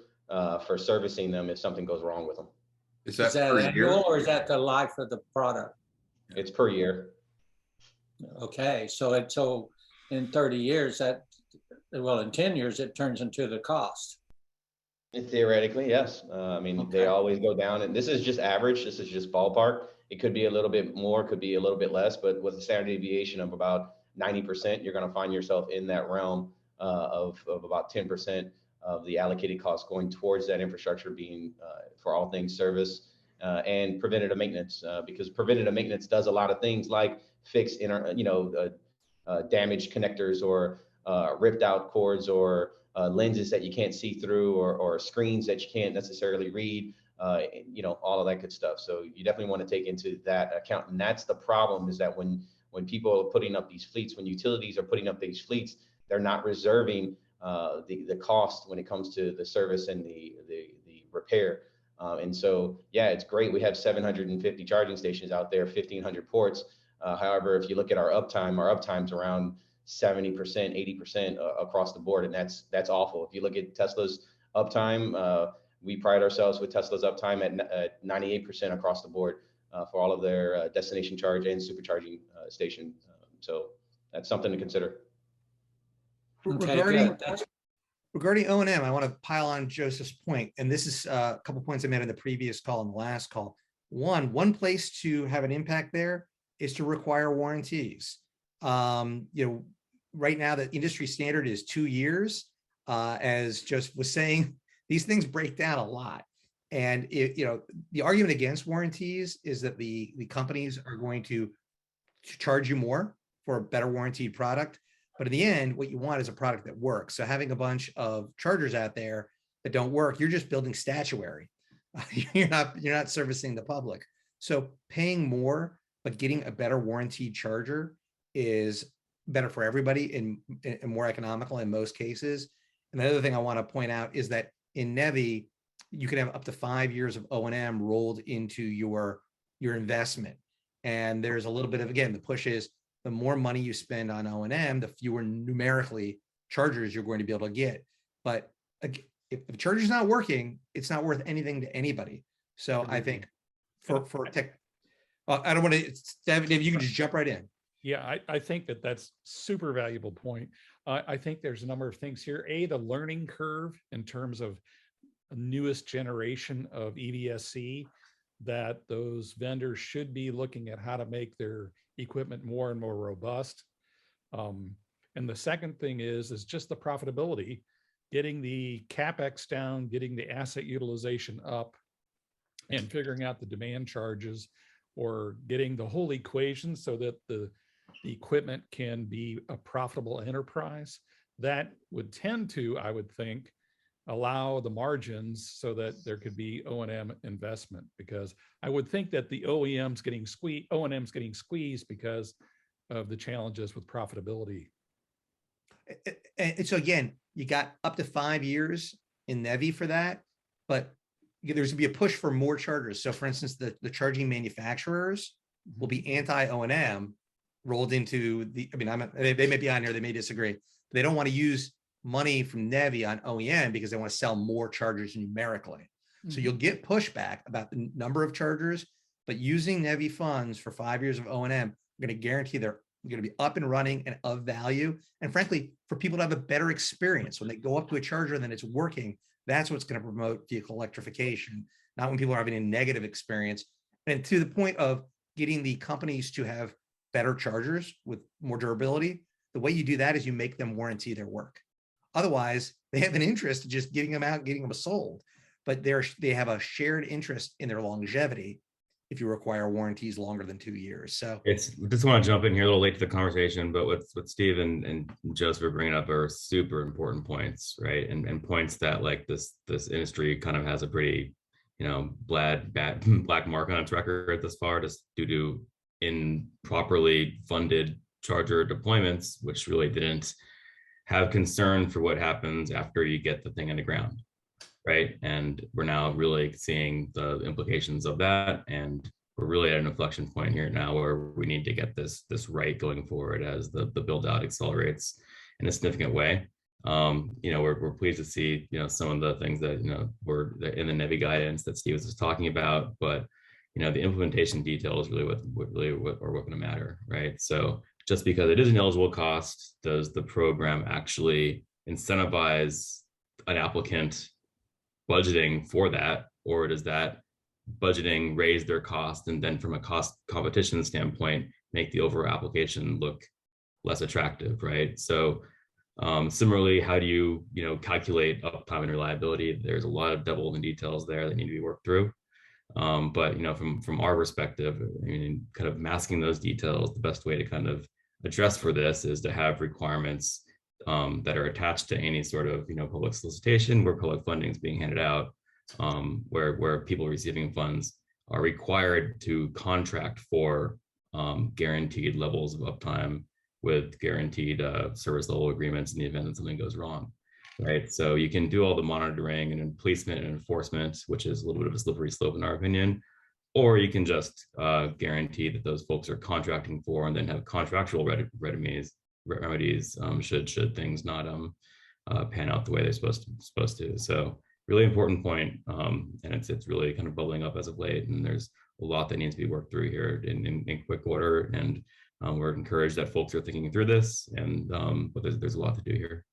for servicing them if something goes wrong with them. Is that Is that per annual year? or is that the life of the product? It's per year. Okay, so in 30 years in 10 years, it turns into the cost. Theoretically, yes. I mean, they Okay. always go down, and this is just average. This is just ballpark. It could be a little bit more, could be a little bit less, but with a standard deviation of about 90%, you're going to find yourself in that realm of about 10% of the allocated costs going towards that infrastructure being for all things service and preventative maintenance, because preventative maintenance does a lot of things like fix damaged connectors or ripped out cords or lenses that you can't see through or screens that you can't necessarily read, all of that good stuff. So you definitely want to take into that account. And that's the problem, is that when people are putting up these fleets, when utilities are putting up these fleets, they're not reserving the cost when it comes to the service and the repair. And so, yeah, it's great. We have 750 charging stations out there, 1,500 ports. However, if you look at our uptime's around 70%, 80% across the board. And that's awful. If you look at Tesla's uptime, we pride ourselves with Tesla's uptime at 98% across the board for all of their destination charge and supercharging station. So that's something to consider. Okay, Regarding good. That's- regarding O&M, I want to pile on Joseph's point, and this is a couple points I made in the previous call and the last call. One place to have an impact there is to require warranties. Right now the industry standard is 2 years. As Joseph was saying, these things break down a lot. And the argument against warranties is that the companies are going to charge you more for a better warranted product. But in the end, what you want is a product that works. So having a bunch of chargers out there that don't work, you're just building statuary. You're not servicing the public. So paying more, but getting a better warranted charger is better for everybody and more economical in most cases. And the other thing I want to point out is that in NEVI, you can have up to 5 years of O&M rolled into your investment. And there's a little bit of, again, the push is the more money you spend on O&M, the fewer numerically chargers you're going to be able to get. But if the charger's not working, it's not worth anything to anybody. So I think for tech, I don't want to, David, you can just jump right in. Yeah, I think that's super valuable point. I think there's a number of things here. The learning curve in terms of newest generation of EVSC, that those vendors should be looking at how to make their equipment more and more robust. And the second thing is just the profitability, getting the CapEx down, getting the asset utilization up, and figuring out the demand charges, or getting the whole equation so that the equipment can be a profitable enterprise. That would tend to, I would think, allow the margins so that there could be O&M investment, because I would think that the O&M's getting squeezed because of the challenges with profitability. And so again, you got up to 5 years in NEVI for that, but there's gonna be a push for more chargers. So for instance, the charging manufacturers will be anti-O&M rolled into the, they may be on here, they may disagree. They don't want to use money from NEVI on OEM because they want to sell more chargers numerically. Mm-hmm. So you'll get pushback about the number of chargers, but using NEVI funds for 5 years of O&M, I'm going to guarantee they're going to be up and running and of value. And frankly, for people to have a better experience when they go up to a charger and then it's working, that's what's going to promote vehicle electrification, not when people are having a negative experience. And to the point of getting the companies to have better chargers with more durability, the way you do that is you make them warranty their work. Otherwise, they have an interest in just getting them out, getting them sold, but they have a shared interest in their longevity if you require warranties longer than 2 years. So just want to jump in here a little late to the conversation, but what Steve and Joseph are bringing up are super important points, right? And points that like this industry kind of has a pretty, black mark on its record thus far, just due to improperly funded charger deployments, which really didn't have concern for what happens after you get the thing in the ground, right? And we're now really seeing the implications of that, and we're really at an inflection point here now where we need to get this right going forward as the build out accelerates in a significant way. We're pleased to see some of the things that were in the NEVI guidance that Steve was just talking about, but the implementation detail is really what are going to matter, right? So just because it is an eligible cost, does the program actually incentivize an applicant budgeting for that, or does that budgeting raise their cost, and then from a cost competition standpoint make the overall application look less attractive, right? So similarly, how do you calculate uptime and reliability? There's a lot of devil in details there that need to be worked through. But from our perspective, I mean, kind of masking those details, the best way to kind of address for this is to have requirements that are attached to any sort of public solicitation where public funding is being handed out, where people receiving funds are required to contract for guaranteed levels of uptime with guaranteed service level agreements in the event that something goes wrong, right? So you can do all the monitoring and policeman and enforcement, which is a little bit of a slippery slope in our opinion, or you can just guarantee that those folks are contracting for and then have contractual remedies should things not pan out the way they're supposed to. So really important point, and it's really kind of bubbling up as of late, and there's a lot that needs to be worked through here in quick order, and we're encouraged that folks are thinking through this, and but there's a lot to do here.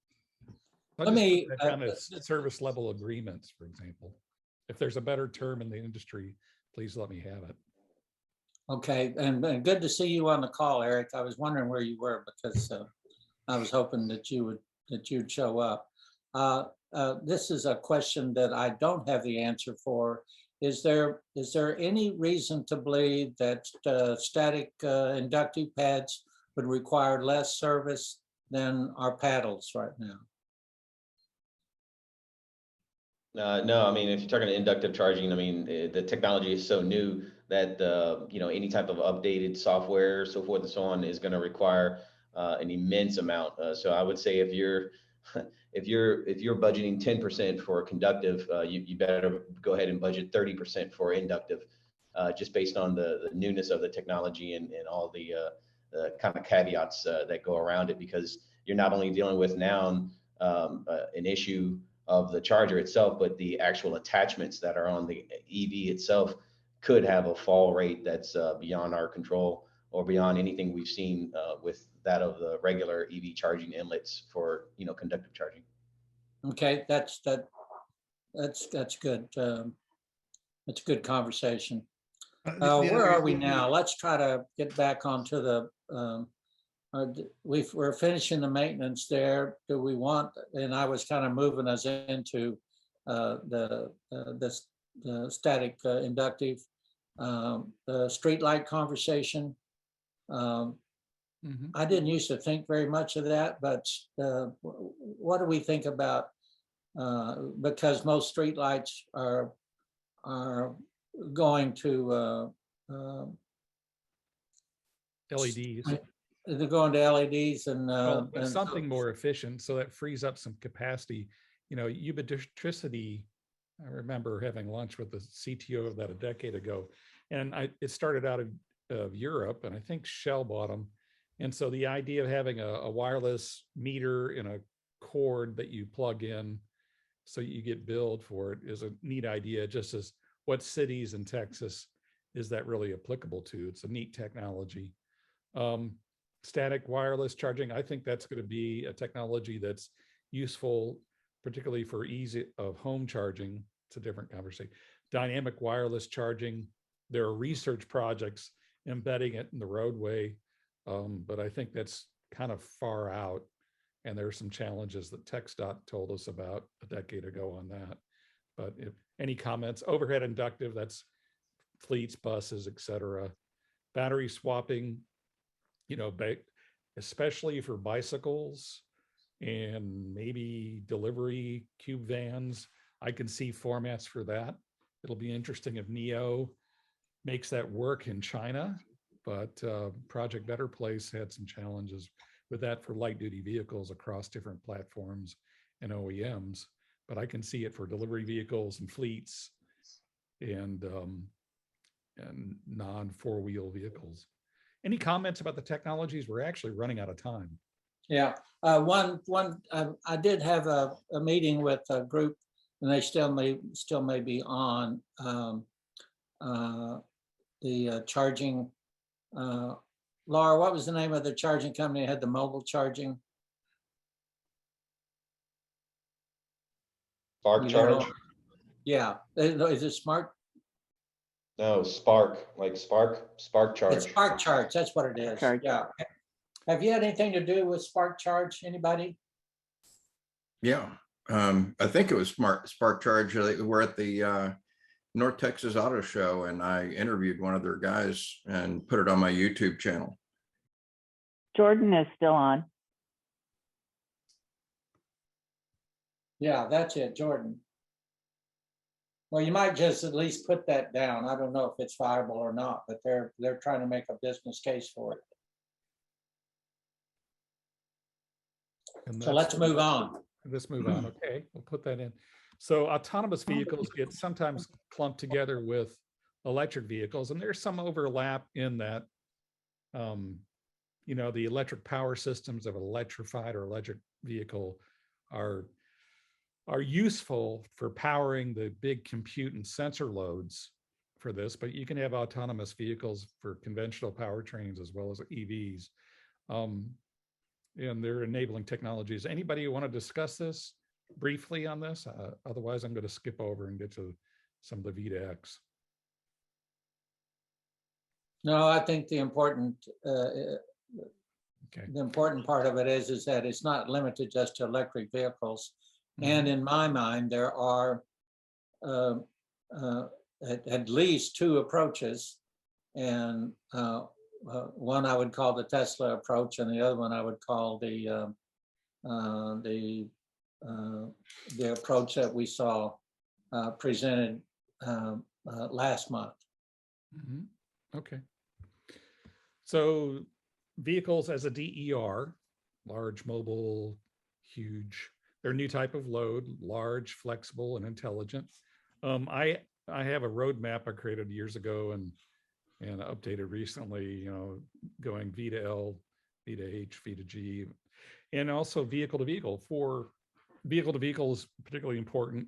Let me down to service level agreements, for example. If there's a better term in the industry, please let me have it. Okay, and good to see you on the call, Eric. I was wondering where you were because I was hoping that you'd show up. This is a question that I don't have the answer for. Is there any reason to believe that static inductive pads would require less service than our paddles right now? No, I mean, if you're talking inductive charging, I mean, the technology is so new that any type of updated software, so forth and so on, is going to require an immense amount. So I would say if you're budgeting 10% for conductive, you better go ahead and budget 30% for inductive, just based on the newness of the technology and all the kind of caveats that go around it, because you're not only dealing with now an issue of the charger itself, but the actual attachments that are on the EV itself could have a fall rate that's beyond our control or beyond anything we've seen with that of the regular EV charging inlets for conductive charging. Okay, that's good. That's a good conversation. Where are we now? Let's try to get back onto the. We're finishing the maintenance there. Do we want? And I was kind of moving us into the static inductive, the street light conversation. I didn't used to think very much of that, but what do we think about? Because most street lights are going to LEDs. They're going to LEDs and something more efficient, so that frees up some capacity. Ubitricity. I remember having lunch with the CTO of that a decade ago, and it started out of Europe, and I think Shell bought them. And so the idea of having a wireless meter in a cord that you plug in so you get billed for it is a neat idea. Just as what cities in Texas is that really applicable to? It's a neat technology. Static wireless charging, I think that's going to be a technology that's useful, particularly for ease of home charging. It's a different conversation. Dynamic wireless charging, there are research projects embedding it in the roadway, but I think that's kind of far out. And there are some challenges that TxETRA told us about a decade ago on that. But if any comments, overhead inductive, that's fleets, buses, et cetera. Battery swapping, especially for bicycles and maybe delivery cube vans. I can see formats for that. It'll be interesting if NIO makes that work in China, but Project Better Place had some challenges with that for light duty vehicles across different platforms and OEMs. But I can see it for delivery vehicles and fleets and non-4-wheel vehicles. Any comments about the technologies? We're actually running out of time. Yeah, I did have a meeting with a group, and they still may be on the charging. Laura, what was the name of the charging company that had the mobile charging? Spark Charge. Yeah, is it smart? No, Spark, like Spark It's Charge. Spark Charge, that's what it is. Charge. Yeah. Have you had anything to do with Spark Charge, anybody? Yeah, I think it was Spark Charge. We're at the North Texas Auto Show, and I interviewed one of their guys and put it on my YouTube channel. Jordan is still on. Yeah, that's it, Jordan. Well, you might just at least put that down. I don't know if it's viable or not, but they're trying to make a business case for it. And So let's move on. Let's move on. Okay, we'll put that in. So autonomous vehicles get sometimes clumped together with electric vehicles, and there's some overlap in that. You know, the electric power systems of an electrified or electric vehicle are useful for powering the big compute and sensor loads for this, but you can have autonomous vehicles for conventional powertrains as well as EVs. And they're enabling technologies. Anybody want to discuss this briefly on this? Otherwise, I'm going to skip over and get to some of the V2X. No, I think the important Okay. the important part of it is that it's not limited just to electric vehicles. And in my mind, there are at least two approaches, and one I would call the Tesla approach, and the other one I would call the approach that we saw presented last month. Okay. So vehicles as a DER, large, mobile, huge. They're a new type of load, large, flexible, and intelligent. I have a roadmap I created years ago and updated recently, you know, going V to L, V to H, V to G, and also vehicle to vehicle. For vehicle to vehicle is particularly important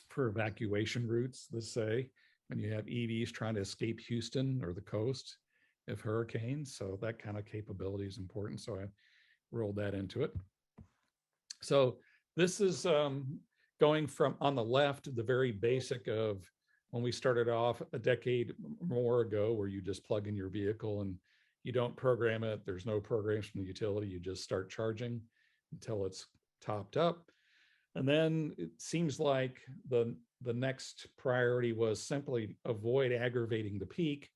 for evacuation routes, let's say, when you have EVs trying to escape Houston or the coast of hurricanes. So that kind of capability is important. So I rolled that into it. So this is going from on the left, the very basic of when we started off a decade more ago, where you just plug in your vehicle and you don't program it. There's no programs from the utility. You just start charging until it's topped up. And then it seems like the next priority was simply avoid aggravating the peak.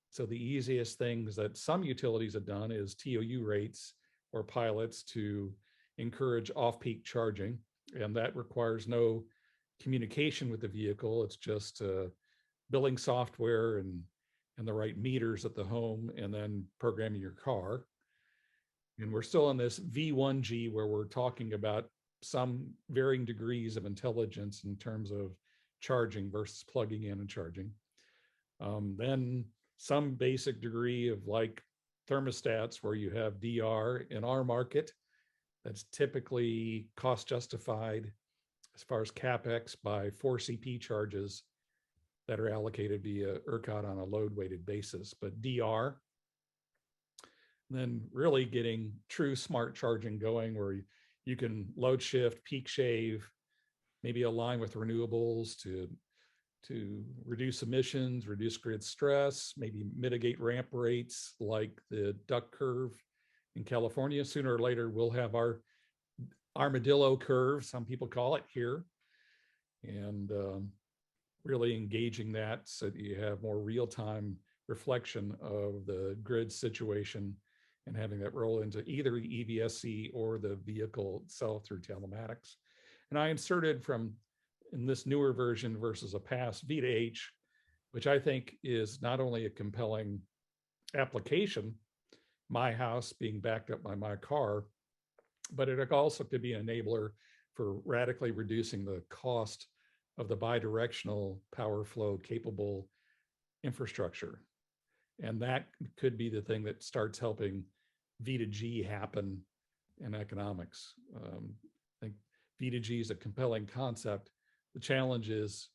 So the easiest things that some utilities have done is TOU rates or pilots to encourage off-peak charging. And that requires no communication with the vehicle. It's just billing software and the right meters at the home, and then programming your car. And we're still in this V1G where we're talking about some varying degrees of intelligence in terms of charging versus plugging in and charging. Then some basic degree of like thermostats where you have DR in our market. That's typically cost justified as far as CapEx by 4CP charges that are allocated via ERCOT on a load weighted basis, but DR. Then really getting true smart charging going where you can load shift, peak shave, maybe align with renewables to reduce emissions, reduce grid stress, maybe mitigate ramp rates like the duck curve in California. Sooner or later, we'll have our armadillo curve, some people call it here, and really engaging that so that you have more real-time reflection of the grid situation and having that roll into either the EVSC or the vehicle itself through telematics. And I inserted from in this newer version versus a past V to H, which I think is not only a compelling application, my house being backed up by my car, but it also could be an enabler for radically reducing the cost of the bidirectional power flow capable infrastructure. And that could be the thing that starts helping V to G happen in economics. I think V to G is a compelling concept. The challenge is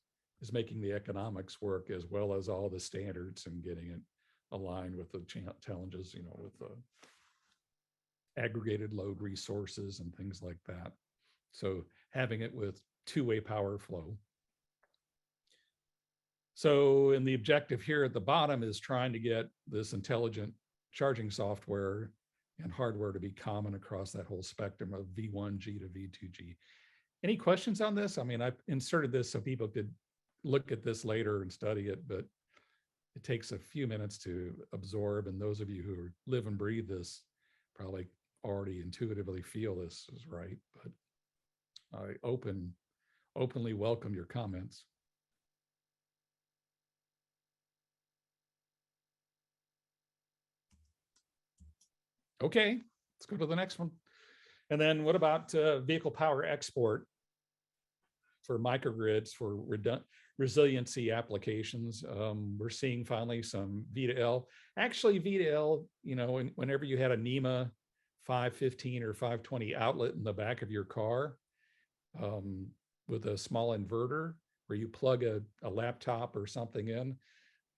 making the economics work as well as all the standards and getting it aligned with the challenges, you know, with the aggregated load resources and things like that. So having it with two-way power flow. So, and the objective here at the bottom is trying to get this intelligent charging software and hardware to be common across that whole spectrum of V1G to V2G. Any questions on this? I mean, I've inserted this so people could look at this later and study it, but it takes a few minutes to absorb. And those of you who live and breathe this probably already intuitively feel this is right, but I openly welcome your comments. Okay, let's go to the next one. And then what about vehicle power export for microgrids for resiliency applications? We're seeing finally some V2L. Actually, V2L, you know, whenever you had a NEMA 515 or 520 outlet in the back of your car with a small inverter where you plug a laptop or something in,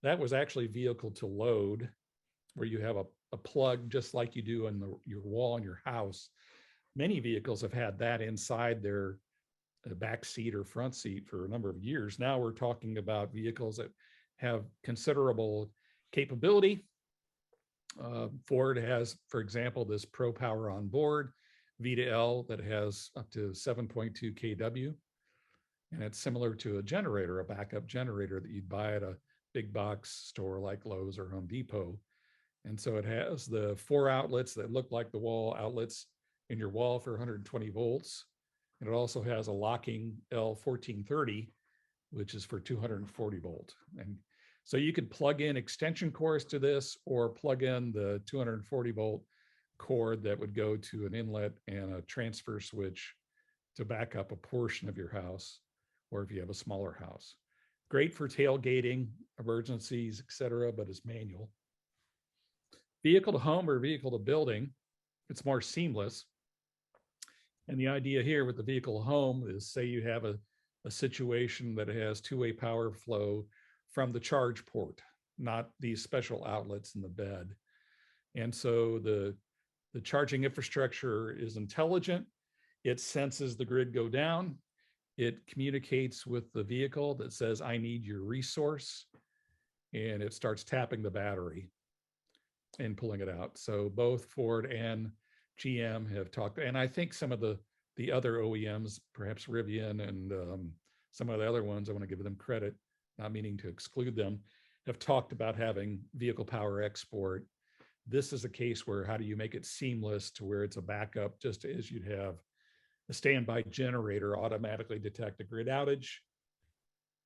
that was actually vehicle to load, where you have a plug just like you do in your wall in your house. Many vehicles have had that inside their back seat or front seat for a number of years. Now we're talking about vehicles that have considerable capability. Ford has, for example, this Pro Power on board V2L that has up to 7.2 kW. And it's similar to a generator, a backup generator that you'd buy at a big box store like Lowe's or Home Depot. And so it has the 4 outlets that look like the wall outlets in your wall for 120 volts. And it also has a locking L1430, which is for 240 volt. And so you could plug in extension cords to this or plug in the 240 volt cord that would go to an inlet and a transfer switch to back up a portion of your house, or if you have a smaller house. Great for tailgating, emergencies, etc., but it's manual. Vehicle to home or vehicle to building, it's more seamless. And the idea here with the vehicle to home is, say you have a situation that has two-way power flow from the charge port, not these special outlets in the bed. And so the charging infrastructure is intelligent. It senses the grid go down. It communicates with the vehicle that says, I need your resource. And it starts tapping the battery and pulling it out. So both Ford and GM have talked, and I think some of the other OEMs, perhaps Rivian and some of the other ones, I want to give them credit, not meaning to exclude them, have talked about having vehicle power export. This is a case where how do you make it seamless to where it's a backup, just as you'd have a standby generator automatically detect a grid outage,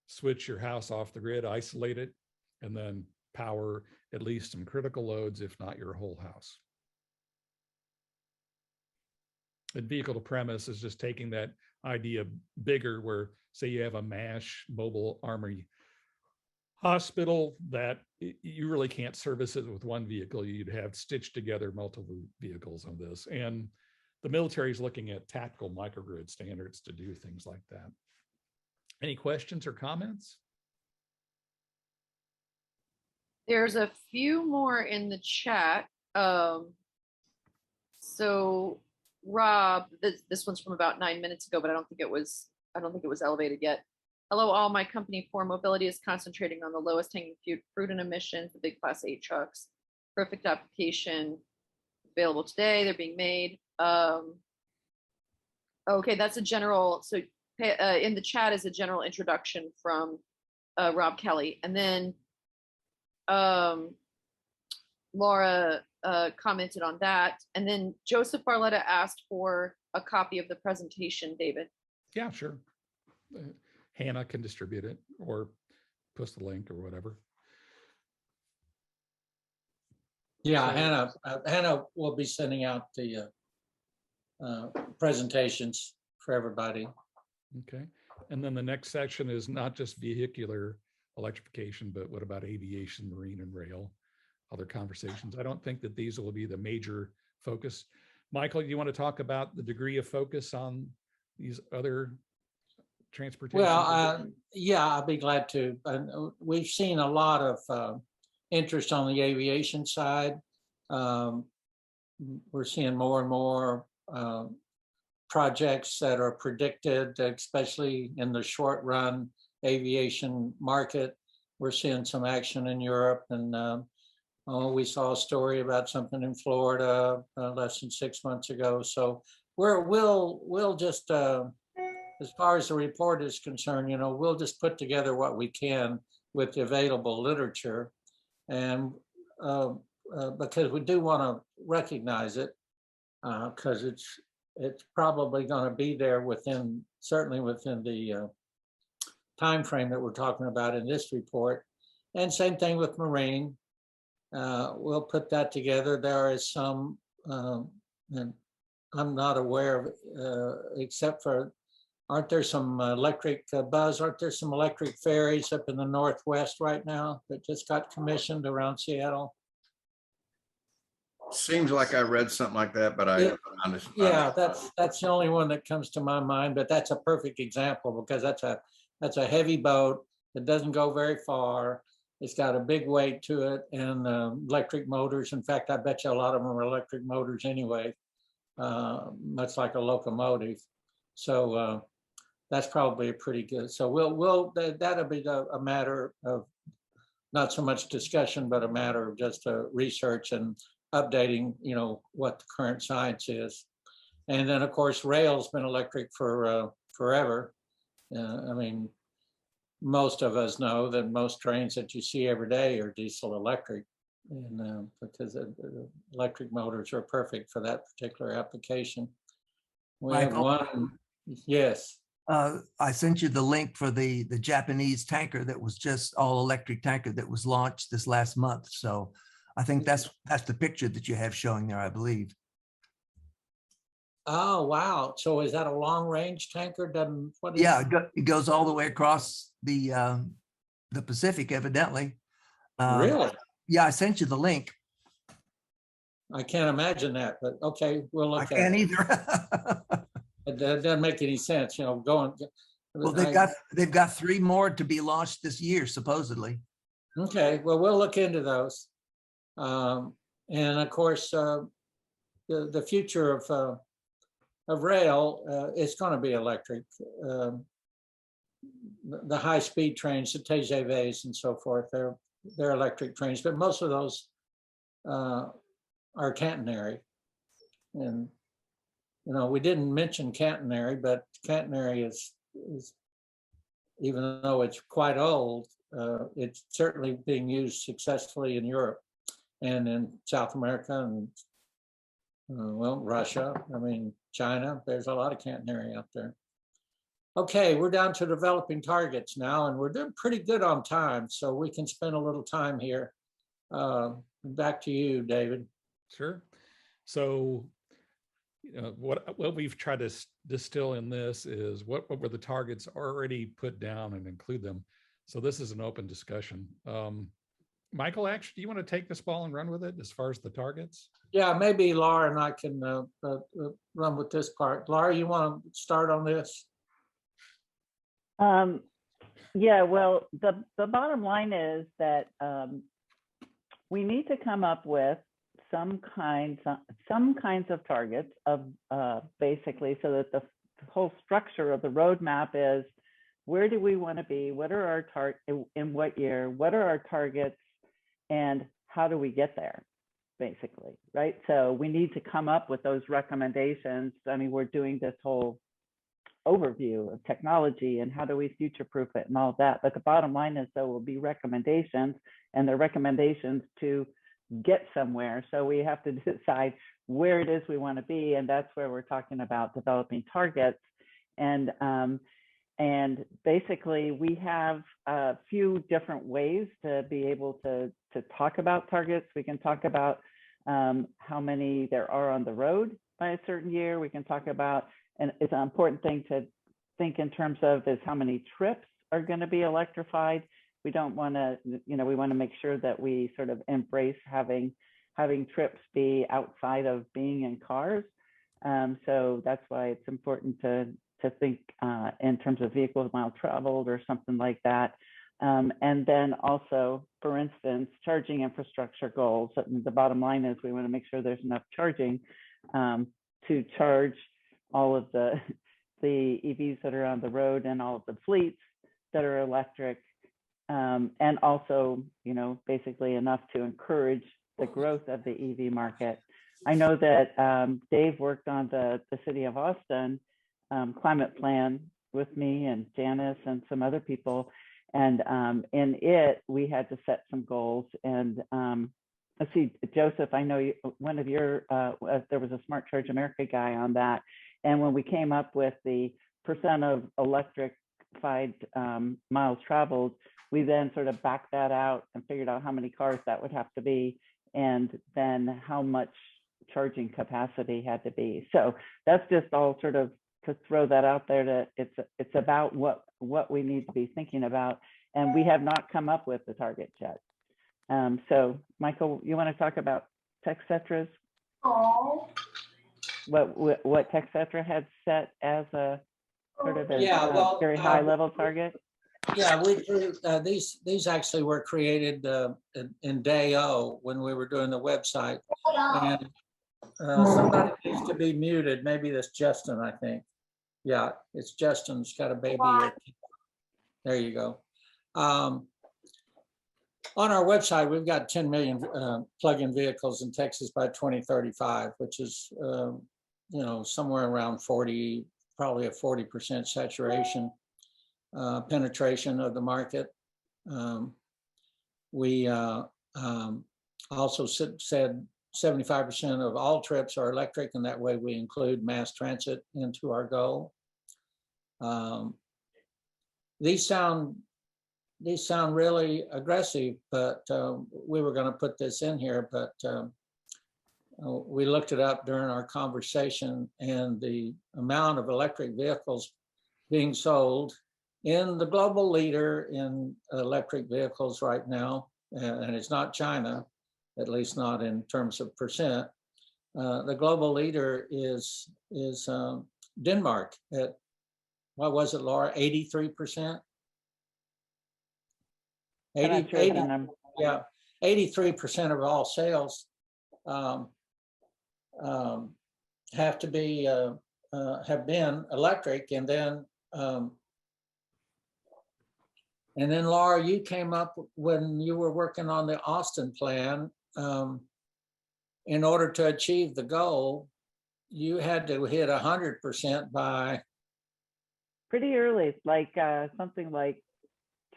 switch your house off the grid, isolate it, and then power at least some critical loads, if not your whole house. And vehicle to premise is just taking that idea bigger, where say you have a MASH mobile armory hospital that you really can't service it with one vehicle. You'd have stitched together multiple vehicles on this. And the military is looking at tactical microgrid standards to do things like that. Any questions or comments? There's a few more in the chat. So Rob, this one's from about 9 minutes ago, but I don't think it was elevated yet. Hello, all. My company for mobility is concentrating on the lowest hanging fruit and emissions, the big class 8 trucks. Perfect application available today. They're being made. Okay, that's a general. So in the chat is a general introduction from Rob Kelly, and then Laura commented on that, and then Joseph Barletta asked for a copy of the presentation. David. Yeah, sure. Hannah can distribute it or post the link or whatever. Yeah, Hannah will be sending out the presentations for everybody. Okay. And then the next section is not just vehicular electrification, but what about aviation, marine, and rail? Other conversations. I don't think that these will be the major focus. Michael, you want to talk about the degree of focus on these other transportation? Well, yeah, I'll be glad to. We've seen a lot of interest on the aviation side. We're seeing more and more projects that are predicted, especially in the short run aviation market, we're seeing some action in Europe, and we saw a story about something in Florida less than 6 months ago. So we'll just, as far as the report is concerned, we'll just put together what we can with the available literature, and because we do want to recognize it, because it's probably going to be there certainly within the time frame that we're talking about in this report. And same thing with marine. We'll put that together. There is some, and I'm not aware of, except for, aren't there some electric, Buzz, aren't there some electric ferries up in the Northwest right now that just got commissioned around Seattle? Seems like I read something like that, but Yeah, that's the only one that comes to my mind, but that's a perfect example, because that's a heavy boat that doesn't go very far. It's got a big weight to it, and electric motors. In fact, I bet you a lot of them are electric motors anyway, much like a locomotive. So that's probably a pretty good. So that'll be a matter of not so much discussion, but a matter of just research and updating, what the current science is. And then, of course, rail's been electric for forever. I mean, most of us know that most trains that you see every day are diesel electric, and because electric motors are perfect for that particular application. We have Michael? one. Yes. I sent you the link for the Japanese tanker that was just all electric tanker that was launched this last month. So I think that's the picture that you have showing there, I believe. Oh, wow. So is that a long range tanker? Yeah, it goes all the way across the Pacific, evidently. Really? Yeah, I sent you the link. I can't imagine that, but okay, we'll look at it. I can't either. It doesn't make any sense, going. Well, they've got 3 more to be launched this year, supposedly. Okay, well, we'll look into those. And of course, the future of rail is going to be electric. The high-speed trains, the TGVs and so forth, they're electric trains, but most of those are catenary. And we didn't mention catenary, but catenary is even though it's quite old, it's certainly being used successfully in Europe and in South America and Russia. I mean, China. There's a lot of catenary out there. Okay, we're down to developing targets now, and we're doing pretty good on time, so we can spend a little time here. Back to you, David. Sure. So, what we've tried to distill in this is what were the targets already put down and include them. So this is an open discussion. Michael, actually, do you want to take this ball and run with it as far as the targets? Yeah, maybe Laura and I can run with this part. Laura, you want to start on this? Yeah, well, the bottom line is that we need to come up with some kinds of targets of basically, so that the whole structure of the roadmap is, where do we want to be? What are our targets in what year? What are our targets, and how do we get there? Basically, right? So we need to come up with those recommendations. I mean, we're doing this whole overview of technology and how do we future-proof it and all of that. But the bottom line is there will be recommendations, and the recommendations to get somewhere. So we have to decide where it is we want to be, and that's where we're talking about developing targets. And basically, we have a few different ways to be able to talk about targets. We can talk about how many there are on the road by a certain year. We can talk about, and it's an important thing to think in terms of, is how many trips are going to be electrified. We don't want to, we want to make sure that we sort of embrace having trips be outside of being in cars. So that's why it's important to think in terms of vehicles mile traveled or something like that. And then also, for instance, charging infrastructure goals. The bottom line is we want to make sure there's enough charging to charge all of the EVs that are on the road and all of the fleets that are electric. and also, basically enough to encourage the growth of the EV market. I know that Dave worked on the City of Austin climate plan with me and Janice and some other people. And in it, we had to set some goals. And let's see, Joseph, I know one of your, there was a Smart Charge America guy on that. And when we came up with the percent of electrified miles traveled, we then sort of backed that out and figured out how many cars that would have to be, and then how much charging capacity had to be. So that's just all sort of to throw that out there, that it's about what we need to be thinking about, and we have not come up with the target yet. So Michael, you want to talk about TxETRA's? What TxETRA had set as a sort of a very high level target? Yeah, these actually were created in day O when we were doing the website. And somebody needs to be muted. Maybe that's Justin, I think. Yeah, it's Justin's got a baby. There you go. On our website, we've got 10 million plug-in vehicles in Texas by 2035, which is somewhere around 40, probably a 40% saturation. Penetration of the market. We also said 75% of all trips are electric, and that way we include mass transit into our goal. These sound really aggressive, but we were going to put this in here, but we looked it up during our conversation, and the amount of electric vehicles being sold in the global leader in electric vehicles right now, and it's not China, at least not in terms of percent. The global leader is Denmark at, what was it, Laura, 83%? 83% of all sales have to be have been electric, and then Laura, you came up when you were working on the Austin plan. In order to achieve the goal, you had to hit 100% by pretty early, like something like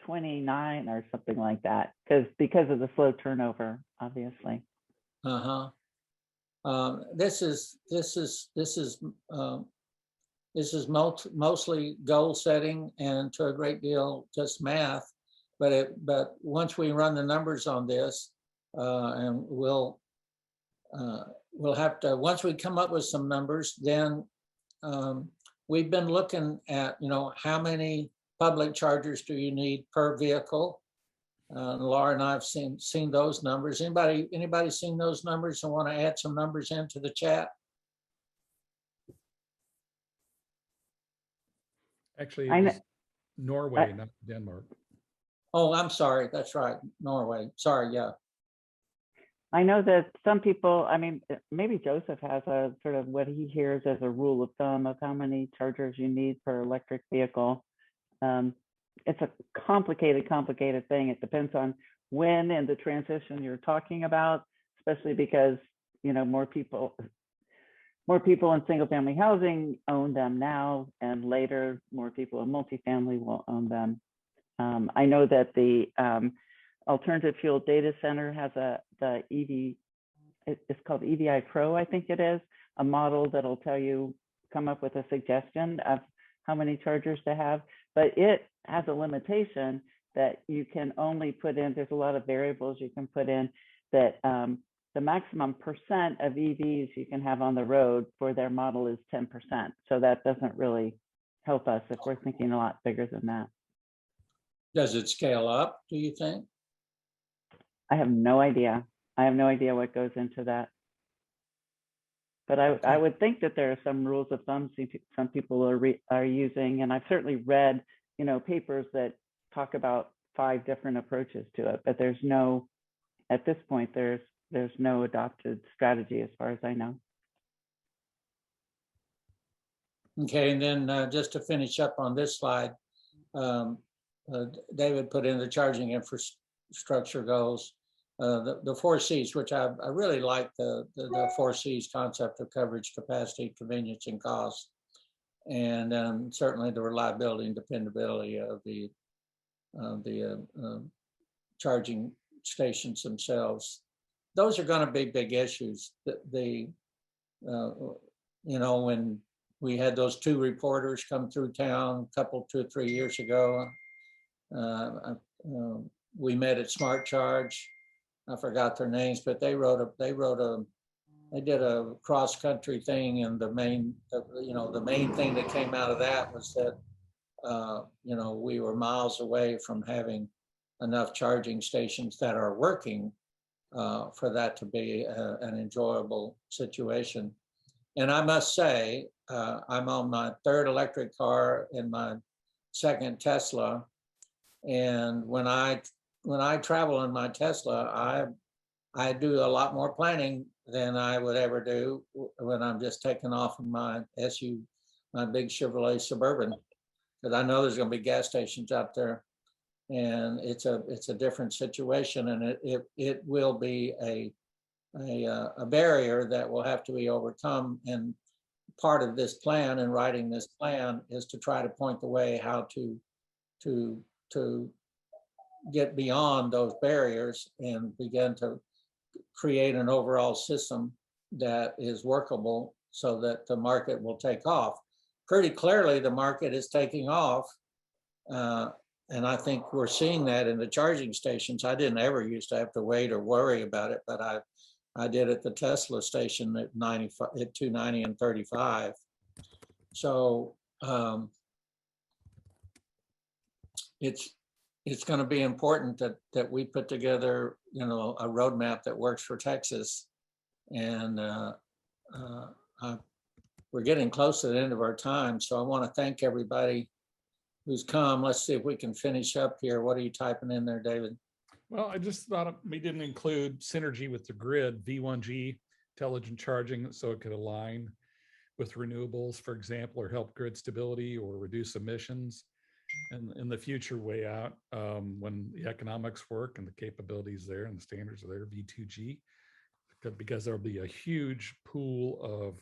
29 or something like that, because of the slow turnover, obviously. This is mostly goal setting and to a great deal just math, but once we run the numbers on this, and we'll have to, once we come up with some numbers, then we've been looking at, how many public chargers do you need per vehicle? Laura and I have seen those numbers. Anybody seen those numbers and want to add some numbers into the chat? Actually, it was Norway, not Denmark. Oh, I'm sorry. That's right. Norway. Sorry. Yeah. I know that some people, maybe Joseph has a sort of what he hears as a rule of thumb of how many chargers you need per electric vehicle. It's a complicated thing. It depends on when in the transition you're talking about, especially because, more people in single family housing own them now, and later more people in multifamily will own them. I know that the Alternative Fuel Data Center has the EV, it's called EVI Pro, I think it is, a model that'll come up with a suggestion of how many chargers to have, but it has a limitation that you can only put in, there's a lot of variables you can put in, that the maximum percent of EVs you can have on the road for their model is 10%. So that doesn't really help us if we're thinking a lot bigger than that. Does it scale up, do you think? I have no idea. I have no idea what goes into that. But I would think that there are some rules of thumb some people are using, and I've certainly read, papers that talk about 5 different approaches to it. But there's no, at this point, there's no adopted strategy as far as I know. Okay, and then just to finish up on this slide, David put in the charging infrastructure goals. The 4 Cs, which I really like the 4 Cs concept of coverage, capacity, convenience, and cost. And certainly the reliability and dependability of the charging stations themselves. Those are going to be big issues. When we had those 2 reporters come through town a couple, 2 or 3 years ago, we met at Smart Charge. I forgot their names, but they did a cross country thing, and the main thing that came out of that was that we were miles away from having enough charging stations that are working for that to be an enjoyable situation. And I must say, I'm on my 3rd electric car and my 2nd Tesla, and when I travel in my Tesla, I do a lot more planning than I would ever do when I'm just taking off in my big Chevrolet Suburban, because I know there's going to be gas stations out there, and it's a different situation, and it will be a barrier that will have to be overcome. And part of this plan and writing this plan is to try to point the way how to get beyond those barriers and begin to create an overall system that is workable so that the market will take off. Pretty clearly, the market is taking off. And I think we're seeing that in the charging stations. I didn't ever used to have to wait or worry about it, but I did at the Tesla station at 290 and 35. So it's going to be important that we put together, a roadmap that works for Texas. And we're getting close to the end of our time. So I want to thank everybody who's come. Let's see if we can finish up here. What are you typing in there, David? Well, I just thought we didn't include synergy with the grid, V1G, intelligent charging, so it could align with renewables, for example, or help grid stability or reduce emissions. And in the future way out, when the economics work and the capabilities there and the standards are there, V2G, because there'll be a huge pool of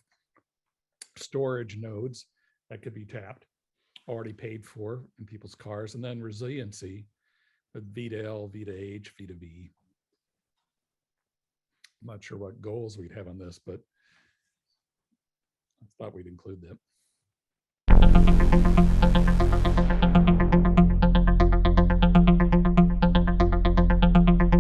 storage nodes that could be tapped, already paid for in people's cars, and then resiliency with V to L, V to H, V to V. I'm not sure what goals we'd have on this, but I thought we'd include them.